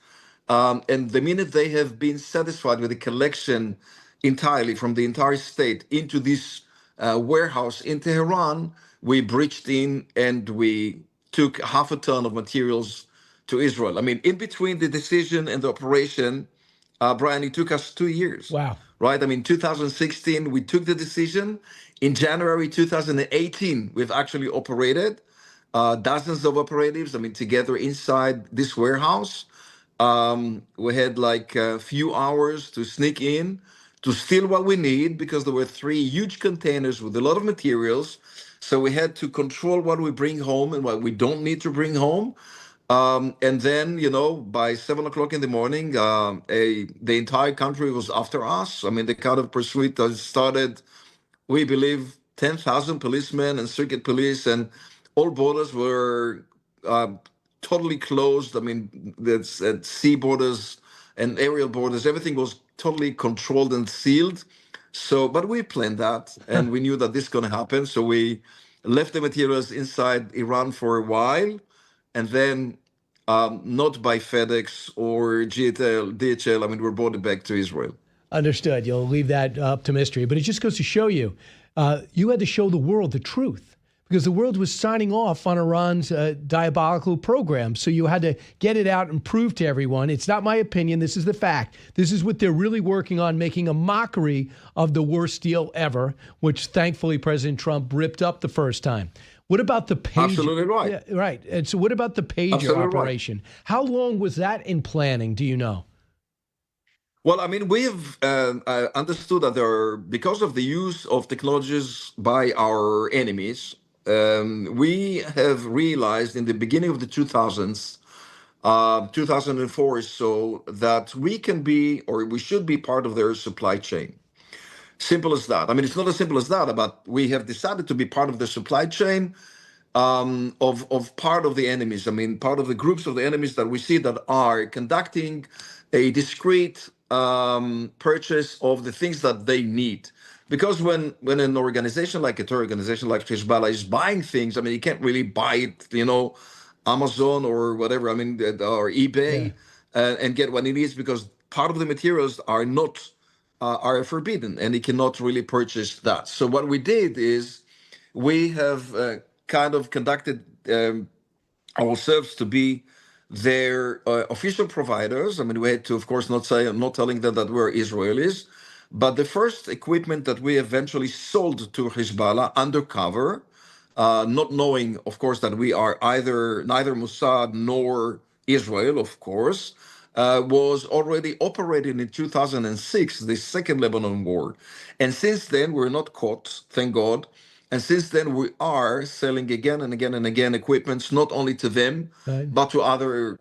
and the minute they have been satisfied with the collection entirely from the entire state into this warehouse in Tehran, we breached in and we took 1/2 ton of materials to Israel. I mean, in between the decision and the operation, Brian, it took us 2 years. Wow. Right? I mean, 2016, we took the decision. In January 2018, we've actually operated dozens of operatives, I mean, together inside this warehouse. We had like a few hours to sneak in, to steal what we need, because there were 3 huge containers with a lot of materials. So we had to control what we bring home and what we don't need to bring home. And then, you know, by 7 o'clock in the morning, the entire country was after us. I mean, the kind of pursuit that started, we believe, 10,000 policemen and circuit police, and all borders were totally closed. I mean, that's at sea borders and aerial borders, everything was totally controlled and sealed. So, but we planned that, and we knew that this is going to happen. So we left the materials inside Iran for a while, and then not by FedEx or DHL. I mean, we're brought it back to Israel. Understood. You'll leave that up to mystery. But it just goes to show you, you had to show the world the truth, because the world was signing off on Iran's diabolical program. So you had to get it out and prove to everyone. It's not my opinion. This is the fact. This is what they're really working on, making a mockery of the worst deal ever, which thankfully President Trump ripped up the first time. What about the pager? Absolutely right. Yeah, right. And so what about the pager operation? Right. How long was that in planning? Do you know? Well, I mean, we've understood that because of the use of technologies by our enemies, we have realized in the beginning of the 2000s, 2004 or so, that we can be, or we should be part of their supply chain. Simple as that. I mean, it's not as simple as that, but we have decided to be part of the supply chain of part of the enemies. I mean, part of the groups of the enemies that we see that are conducting a discrete purchase of the things that they need. Because when an organization like a terror organization like Hezbollah is buying things, I mean, you can't really buy it, Amazon or whatever, I mean, or eBay, and get what it is, because part of the materials are not are forbidden, and it cannot really purchase that. So what we did is we have kind of conducted ourselves to be their official providers. I mean, we had to, of course, not telling them that we're Israelis, but the first equipment that we eventually sold to Hezbollah undercover, not knowing, of course, that we are neither Mossad nor Israel, of course, was already operating in 2006, the Second Lebanon War. And since then, we're not caught, thank God. And since then, we are selling again and again and again equipments, not only to them, but to other,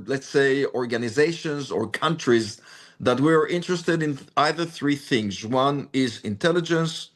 let's say, organizations or countries that we're interested in either three things. One is intelligence,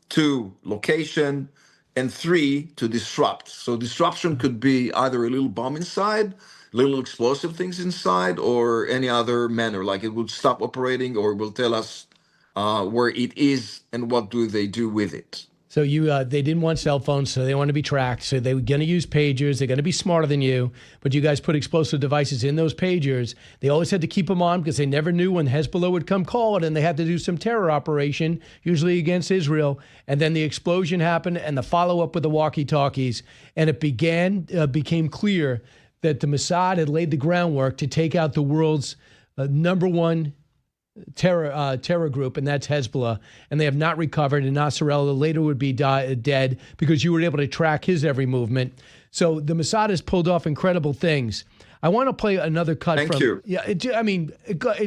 two, location, and three, to disrupt. So disruption could be either a little bomb inside, little explosive things inside, or any other manner, like it would stop operating or will tell us where it is and what do they do with it. So they didn't want cell phones, so they want to be tracked. So they were going to use pagers. They're going to be smarter than you. But you guys put explosive devices in those pagers. They always had to keep them on because they never knew when Hezbollah would come call it, and they had to do some terror operation, usually against Israel. And then the explosion happened, and the follow-up with the walkie-talkies. And it became clear that the Mossad had laid the groundwork to take out the world's number one terror group, and that's Hezbollah, and they have not recovered, and Nasrallah later would be dead because you were able to track his every movement. So the Mossad has pulled off incredible things. I want to play another cut Thank you. Yeah,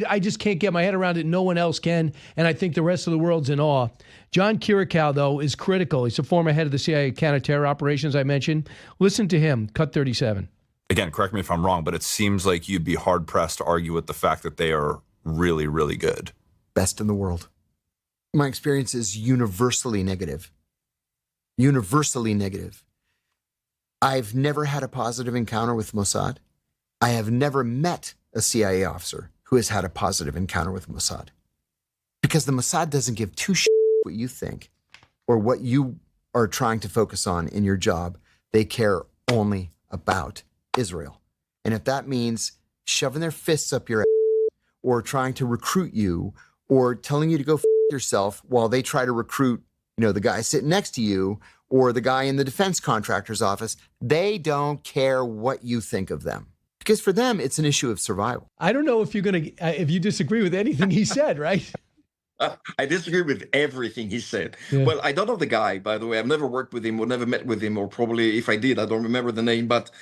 I just can't get my head around it. No one else can, and I think the rest of the world's in awe. John Kirikow, though, is critical. He's a former head of the CIA counterterror operations I mentioned. Listen to him, cut 37. Again, correct me if I'm wrong, but it seems like you'd be hard-pressed to argue with the fact that they are really, really good. Best in the world. My experience is universally negative. Universally negative. I've never had a positive encounter with Mossad. I have never met a CIA officer who has had a positive encounter with Mossad. Because the Mossad doesn't give two shits what you think or what you are trying to focus on in your job. They care only about Israel. And if that means shoving their fists up your ass, or trying to recruit you, or telling you to go yourself while they try to recruit, the guy sitting next to you, or the guy in the defense contractor's office, they don't care what you think of them. Because for them, it's an issue of survival. I don't know if if you disagree with anything he said, right? I disagree with everything he said. Yeah. Well, I don't know the guy, by the way. I've never worked with him or never met with him, or probably if I did, I don't remember the name. But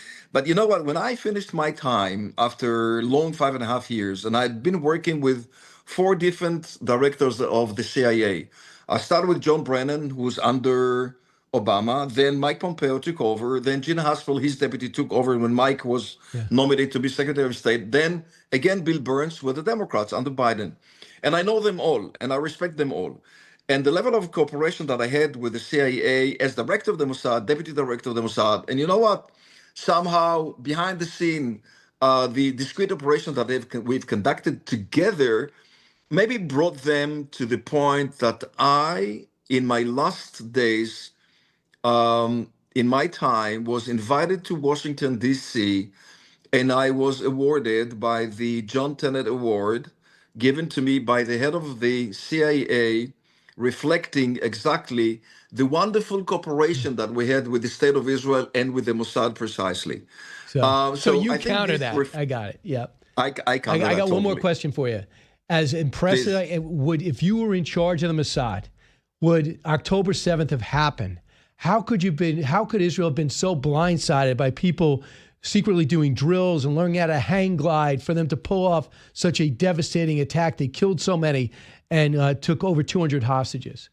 you know what? When I finished my time after long 5.5 years, and I'd been working with 4 different directors of the CIA. I started with John Brennan, who's under Obama. Then Mike Pompeo took over. Then Gina Haspel, his deputy, took over when Mike was nominated to be Secretary of State. Then again, Bill Burns with the Democrats under Biden. And I know them all, and I respect them all. And the level of cooperation that I had with the CIA as director of the Mossad, deputy director of the Mossad, and you know what? Somehow, behind the scene, the discrete operations that we've conducted together maybe brought them to the point that I, in my last days, in my time, was invited to Washington, D.C., and I was awarded by the John Tenet Award, given to me by the head of the CIA, reflecting exactly the wonderful cooperation that we had with the State of Israel and with the Mossad precisely. So you counter that. I got it. Yeah. I counter that. I got one more totally. question for you. As impressive, if you were in charge of the Mossad, would October 7th have happened? How could Israel have been so blindsided by people secretly doing drills and learning how to hang glide for them to pull off such a devastating attack. They killed so many and took over 200 hostages.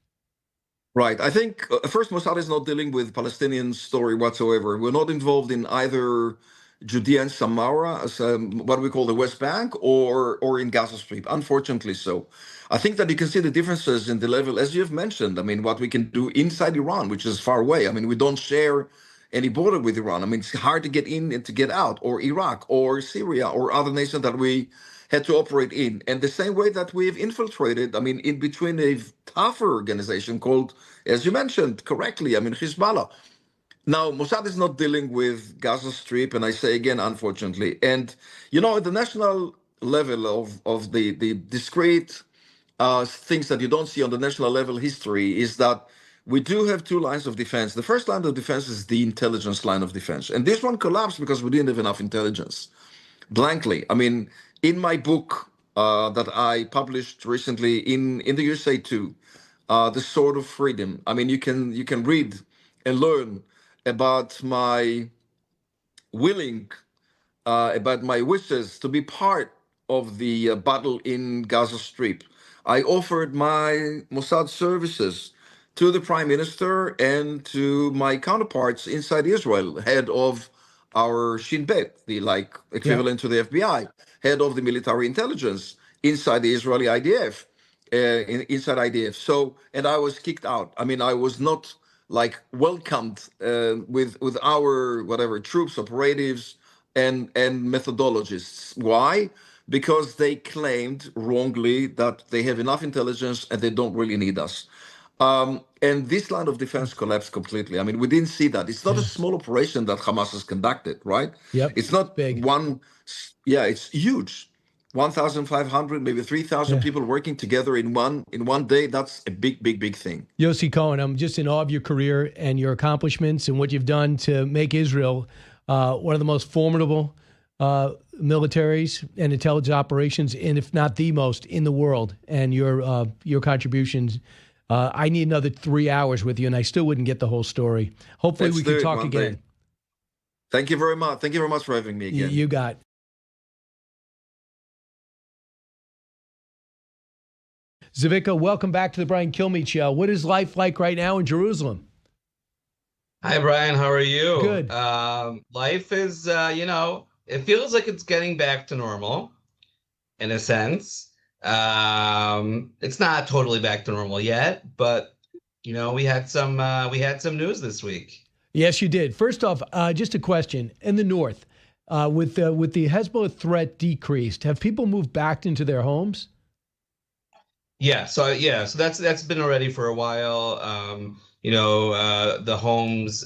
Right. I think first, Mossad is not dealing with Palestinian story whatsoever. We're not involved in either Judea and Samaria, as what we call the West Bank, or in Gaza Strip. Unfortunately, so. I think that you can see the differences in the level, as you have mentioned. I mean, what we can do inside Iran, which is far away. I mean, we don't share any border with Iran. I mean, it's hard to get in and to get out, or Iraq, or Syria, or other nations that we had to operate in. And the same way that we've infiltrated, I mean, in between a tougher organization called, as you mentioned correctly, I mean, Hezbollah. Now, Mossad is not dealing with Gaza Strip, and I say again, unfortunately. And, you know, at the national level of the discrete things that you don't see on the national level history is that we do have two lines of defense. The first line of defense is the intelligence line of defense. And this one collapsed because we didn't have enough intelligence. Blankly. I mean, in my book that I published recently in the USA too, The Sword of Freedom. I mean, you can read and learn about my about my wishes to be part of the battle in Gaza Strip. I offered my Mossad services to the Prime Minister and to my counterparts inside Israel, head of our Shin Bet, the equivalent to the FBI, head of the military intelligence inside the Israeli IDF, inside IDF. So, and I was kicked out. I mean, I was not welcomed with our whatever troops, operatives, and methodologists. Why? Because they claimed wrongly that they have enough intelligence and they don't really need us. And this line of defense collapsed completely. I mean, we didn't see that. It's not a small operation that Hamas has conducted, right? Yep. It's not big. It's huge. 1,500, maybe 3,000 people working together in one day. That's a big thing. Yossi Cohen, I'm just in awe of your career and your accomplishments and what you've done to make Israel one of the most formidable militaries and intelligence operations, and if not the most in the world. And your contributions. I need another 3 hours with you, and I still wouldn't get the whole story. Hopefully, we can talk again. Day. Thank you very much. Thank you very much for having me again. You got. Zvika, welcome back to the Brian Kilmeade Show. What is life like right now in Jerusalem? Hi, Brian. How are you? Good. Life is, it feels like it's getting back to normal, in a sense. It's not totally back to normal yet, but we had some news this week. Yes, you did. First off, just a question: in the north, with the Hezbollah threat decreased, have people moved back into their homes? So that's been already for a while. The homes,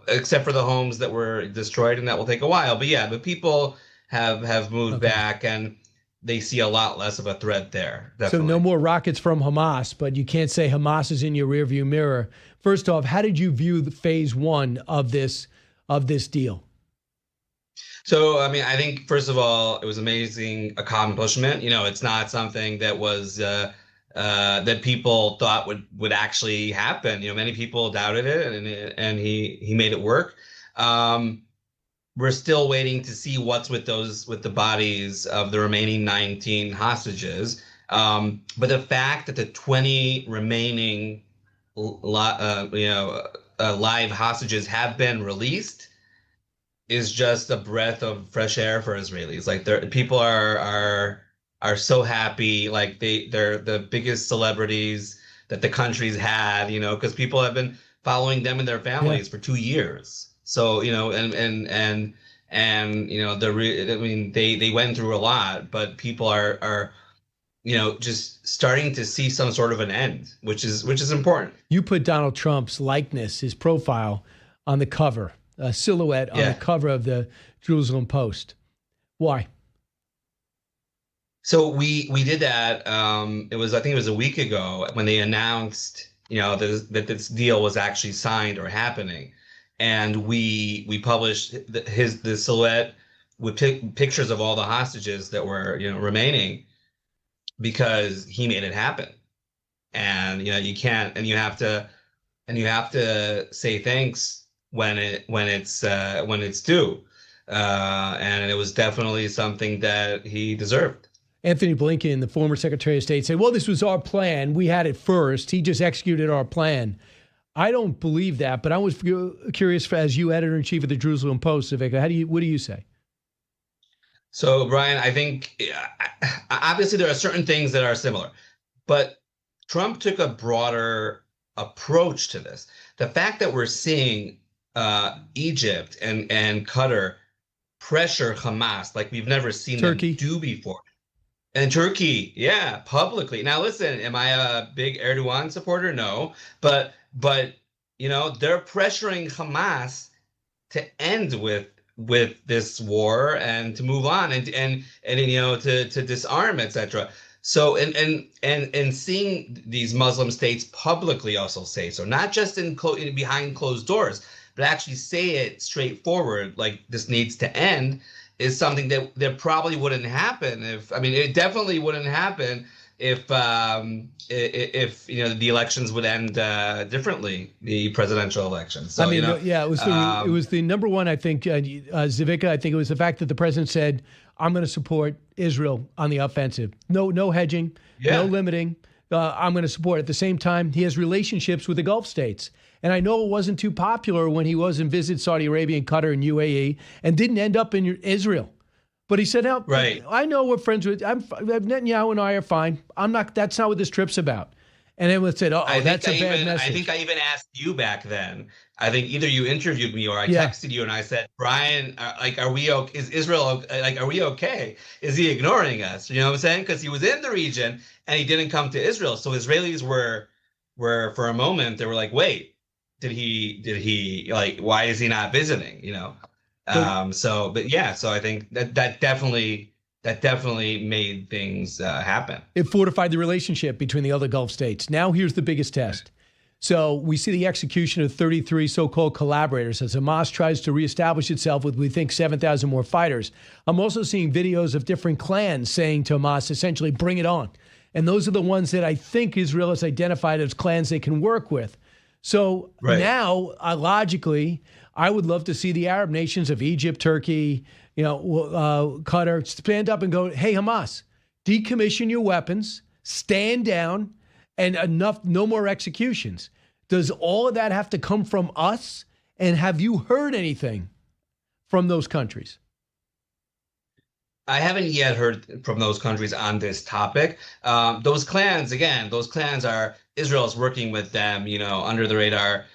except for the homes that were destroyed, and that will take a while. But people have moved back, and they see a lot less of a threat there. Definitely. So no more rockets from Hamas, but you can't say Hamas is in your rearview mirror. First off, how did you view the phase one of this deal? So, I mean, I think, first of all, it was amazing accomplishment. It's not something that was that people thought would actually happen. Many people doubted it, and he made it work. We're still waiting to see what's with the bodies of the remaining 19 hostages. But the fact that the 20 remaining live hostages have been released is just a breath of fresh air for Israelis. People are so happy. They're the biggest celebrities that the country's had. Because people have been following them and their families for 2 years. So they went through a lot, but people are just starting to see some sort of an end, which is important. You put Donald Trump's likeness, his profile, on the cover, a silhouette on the cover of the Jerusalem Post. Why? So we did that. I think it was a week ago when they announced that this deal was actually signed or happening. And we published the silhouette with pictures of all the hostages that were remaining, because he made it happen. And you have to say thanks when it's due, and it was definitely something that he deserved. Anthony Blinken, the former Secretary of State, said, well, this was our plan. We had it first. He just executed our plan. I don't believe that, but I was curious, as you editor-in-chief of the Jerusalem Post, Zvika, what do you say? So, Brian, I think obviously there are certain things that are similar, but Trump took a broader approach to this. The fact that we're seeing Egypt and Qatar pressure Hamas like we've never seen them do before. And Turkey, yeah, publicly. Now, listen, am I a big Erdogan supporter? No, but you know, they're pressuring Hamas to end with this war and to move on and you know, to disarm, etc. So and seeing these Muslim states publicly also say so, not just behind closed doors, but actually say it straightforward, like this needs to end, is something that probably wouldn't happen it definitely wouldn't happen if you know, the elections would end differently, the presidential elections. So, you know, yeah, it was the number one, I think, Zvika, I think it was the fact that the president said, I'm going to support Israel on the offensive. No hedging, no limiting. I'm going to support. At the same time, he has relationships with the Gulf states. And I know it wasn't too popular when he was and visited Saudi Arabia and Qatar and UAE and didn't end up in Israel. But he said, "No, right. I know we're friends with. Netanyahu and I are fine. I'm not. That's not what this trip's about." And everyone said, "Oh, that's a bad message." I think I even asked you back then. I think either you interviewed me or I texted you and I said, "Brian, are we okay? Is Israel are we okay? Is he ignoring us?" You know what I'm saying? Because he was in the region and he didn't come to Israel. So Israelis were for a moment, they were like, "Wait, did he like? Why is he not visiting?" You know. So I think that definitely made things happen. It fortified the relationship between the other Gulf states. Now here's the biggest test. So we see the execution of 33 so-called collaborators as Hamas tries to reestablish itself with, we think, 7,000 more fighters. I'm also seeing videos of different clans saying to Hamas, essentially, bring it on. And those are the ones that I think Israel has identified as clans they can work with. So now, logically, I would love to see the Arab nations of Egypt, Turkey, you know, Qatar stand up and go, hey, Hamas, decommission your weapons, stand down, and enough, no more executions. Does all of that have to come from us? And have you heard anything from those countries? I haven't yet heard from those countries on this topic. Those clans are Israel's working with them, you know, under the radar.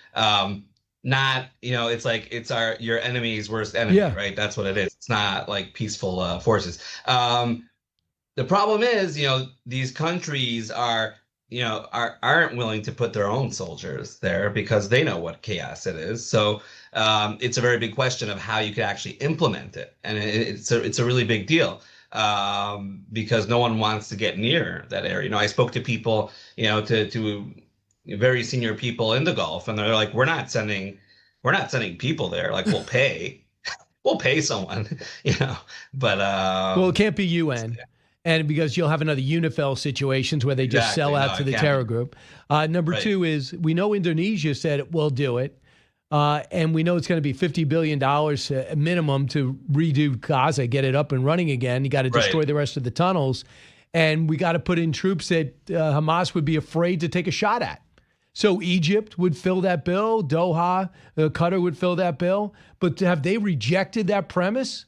Not, you know, it's like your enemy's worst enemy, right? That's what it is. It's not like peaceful forces. The problem is, you know, these countries aren't willing to put their own soldiers there because they know what chaos it is. So it's a very big question of how you could actually implement it, and it's a really big deal because no one wants to get near that area. You know, I spoke to people, you know, to very senior people in the Gulf, and they're like, we're not sending people there. Like, we'll pay someone, you know, but well, it can't be UN. And because you'll have another UNIFIL situations where they just sell out to the terror group. Number two is, we know Indonesia said it will do it. And we know it's going to be $50 billion minimum to redo Gaza, get it up and running again. You got to destroy the rest of the tunnels. And we got to put in troops that Hamas would be afraid to take a shot at. So Egypt would fill that bill. Doha, Qatar would fill that bill. But have they rejected that premise?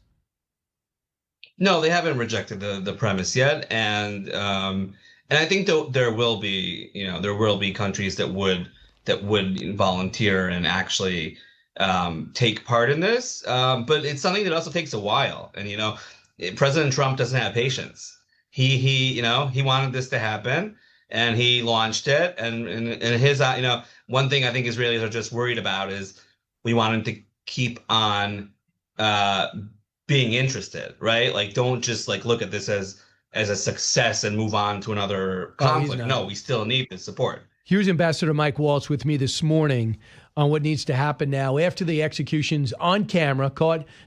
No, they haven't rejected the premise yet, and I think there will be countries that would volunteer and actually take part in this, but it's something that also takes a while. And you know, President Trump doesn't have patience. He wanted this to happen, and he launched it. And his one thing I think Israelis are just worried about is we want him to keep on being interested, right? Like, don't just like look at this as a success and move on to another conflict. No, we still need the support. Here's Ambassador Mike Waltz with me this morning on what needs to happen now after the executions on camera,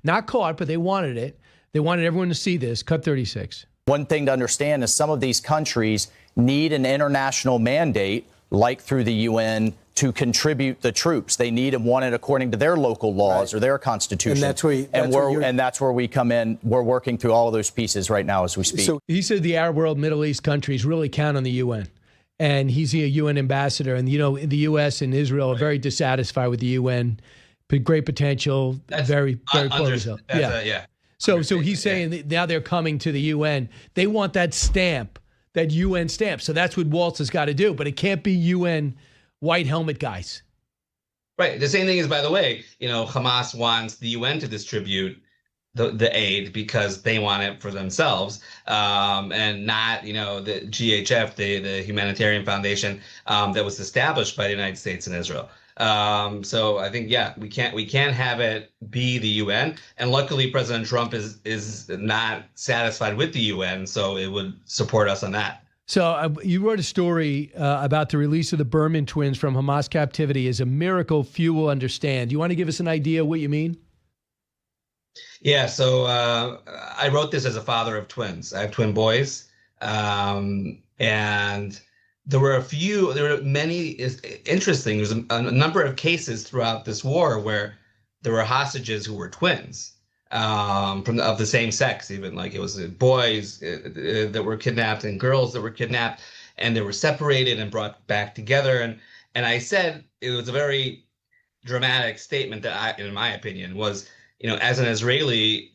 not caught, but they wanted it. They wanted everyone to see this. Cut 36. One thing to understand is some of these countries need an international mandate, like through the UN, to contribute the troops. They need and want it according to their local laws or their constitution. And that's where we come in. We're working through all of those pieces right now as we speak. So he said the Arab world, Middle East countries really count on the UN. And he's a UN ambassador. And, you know, the U.S. and Israel are very dissatisfied with the UN. Great potential, very close. So he's saying that now they're coming to the UN. They want that stamp, that UN stamp. So that's what Waltz has got to do. But it can't be UN white helmet guys. Right. The same thing is, by the way, you know, Hamas wants the UN to distribute the aid because they want it for themselves, and not, you know, the GHF, the humanitarian foundation that was established by the United States and Israel. So I think, yeah, we can't have it be the UN. And luckily, President Trump is not satisfied with the UN, so it would support us on that. So you wrote a story about the release of the Berman twins from Hamas captivity as a miracle few will understand. Do you want to give us an idea of what you mean? Yeah, so I wrote this as a father of twins. I have twin boys, and there were many interesting. There's a number of cases throughout this war where there were hostages who were twins, of the same sex, even, like it was boys that were kidnapped and girls that were kidnapped, and they were separated and brought back together. And I said it was a very dramatic statement that in my opinion, was, you know, as an Israeli,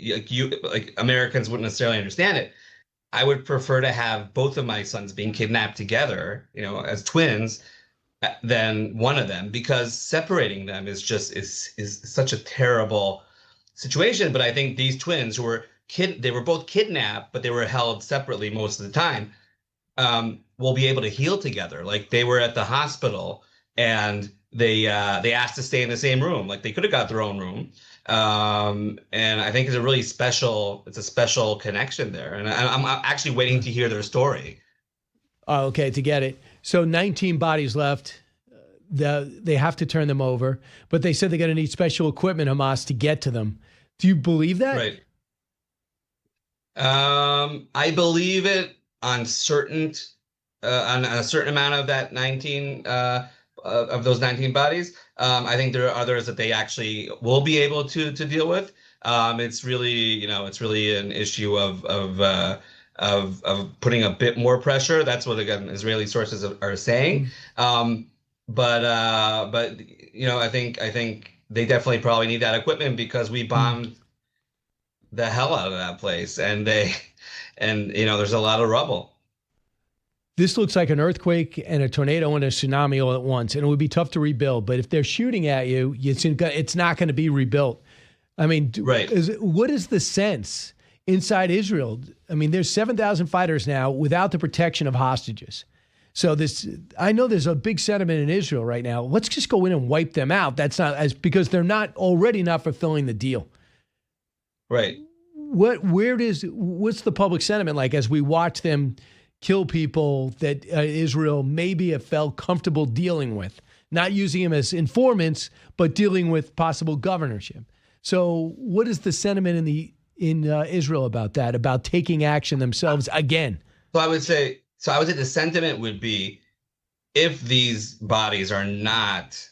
like Americans wouldn't necessarily understand it. I would prefer to have both of my sons being kidnapped together, you know, as twins, than one of them, because separating them is such a terrible situation. But I think these twins who were they were both kidnapped, but they were held separately most of the time, will be able to heal together. Like, they were at the hospital and they asked to stay in the same room. Like, they could have got their own room. And I think it's a special connection there. And I'm actually waiting to hear their story. Oh, okay, to get it. So 19 bodies left. They have to turn them over, but they said they're going to need special equipment, Hamas, to get to them. Do you believe that? Right. I believe it on a certain amount of that 19 of those 19 bodies. I think there are others that they actually will be able to deal with. It's really an issue of putting a bit more pressure. That's what, again, Israeli sources are saying. But you know, I think they definitely probably need that equipment because we bombed the hell out of that place, and you know, there's a lot of rubble. This looks like an earthquake and a tornado and a tsunami all at once, and it would be tough to rebuild. But if they're shooting at you, it's not going to be rebuilt. I mean, right. What is the sense inside Israel? I mean, there's 7,000 fighters now without the protection of hostages. So I know there's a big sentiment in Israel right now. Let's just go in and wipe them out. That's not because they're not fulfilling the deal. Right. What's the public sentiment like as we watch them kill people that Israel maybe have felt comfortable dealing with, not using them as informants, but dealing with possible governorship? So what is the sentiment in Israel about that, about taking action themselves again? So I would say the sentiment would be, if these bodies are not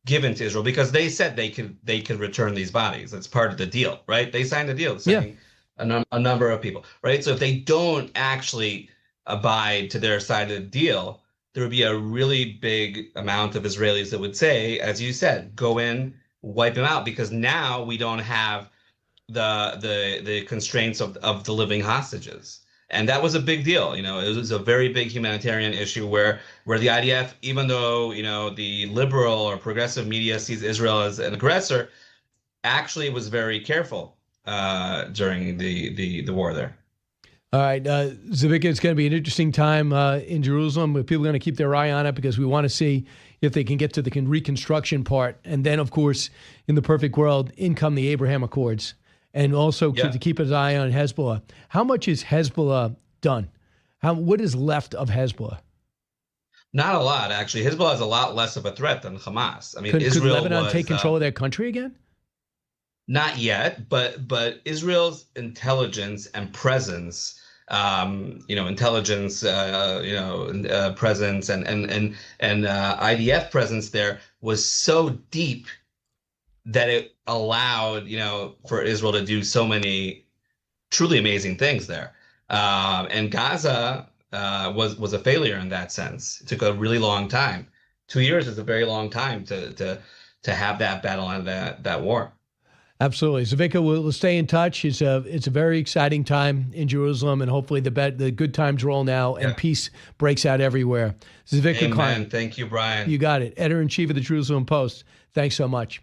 given to Israel, because they said they could return these bodies. That's part of the deal, right? They signed a deal saying a number of people, right? So if they don't actually abide to their side of the deal, there would be a really big amount of Israelis that would say, as you said, go in, wipe them out, because now we don't have the constraints of the living hostages. And that was a big deal. You know, it was a very big humanitarian issue where the IDF, even though, you know, the liberal or progressive media sees Israel as an aggressor, actually was very careful during the war there. All right, Zvika, it's going to be an interesting time in Jerusalem. People are going to keep their eye on it because we want to see if they can get to the reconstruction part. And then, of course, in the perfect world, in come the Abraham Accords. And also to keep his eye on Hezbollah. How much is Hezbollah done? What is left of Hezbollah? Not a lot, actually. Hezbollah is a lot less of a threat than Hamas. I mean, could Lebanon take control of their country again? Not yet, but Israel's intelligence and presence intelligence, presence and IDF presence there was so deep that it allowed, for Israel to do so many truly amazing things there. And Gaza was a failure in that sense. It took a really long time. 2 years is a very long time to have that battle and that war. Absolutely. Zvika, we'll stay in touch. It's a very exciting time in Jerusalem, and hopefully the good times roll now and peace breaks out everywhere. Zvika Amen. Klein. Thank you, Brian. You got it. Editor-in-Chief of the Jerusalem Post. Thanks so much.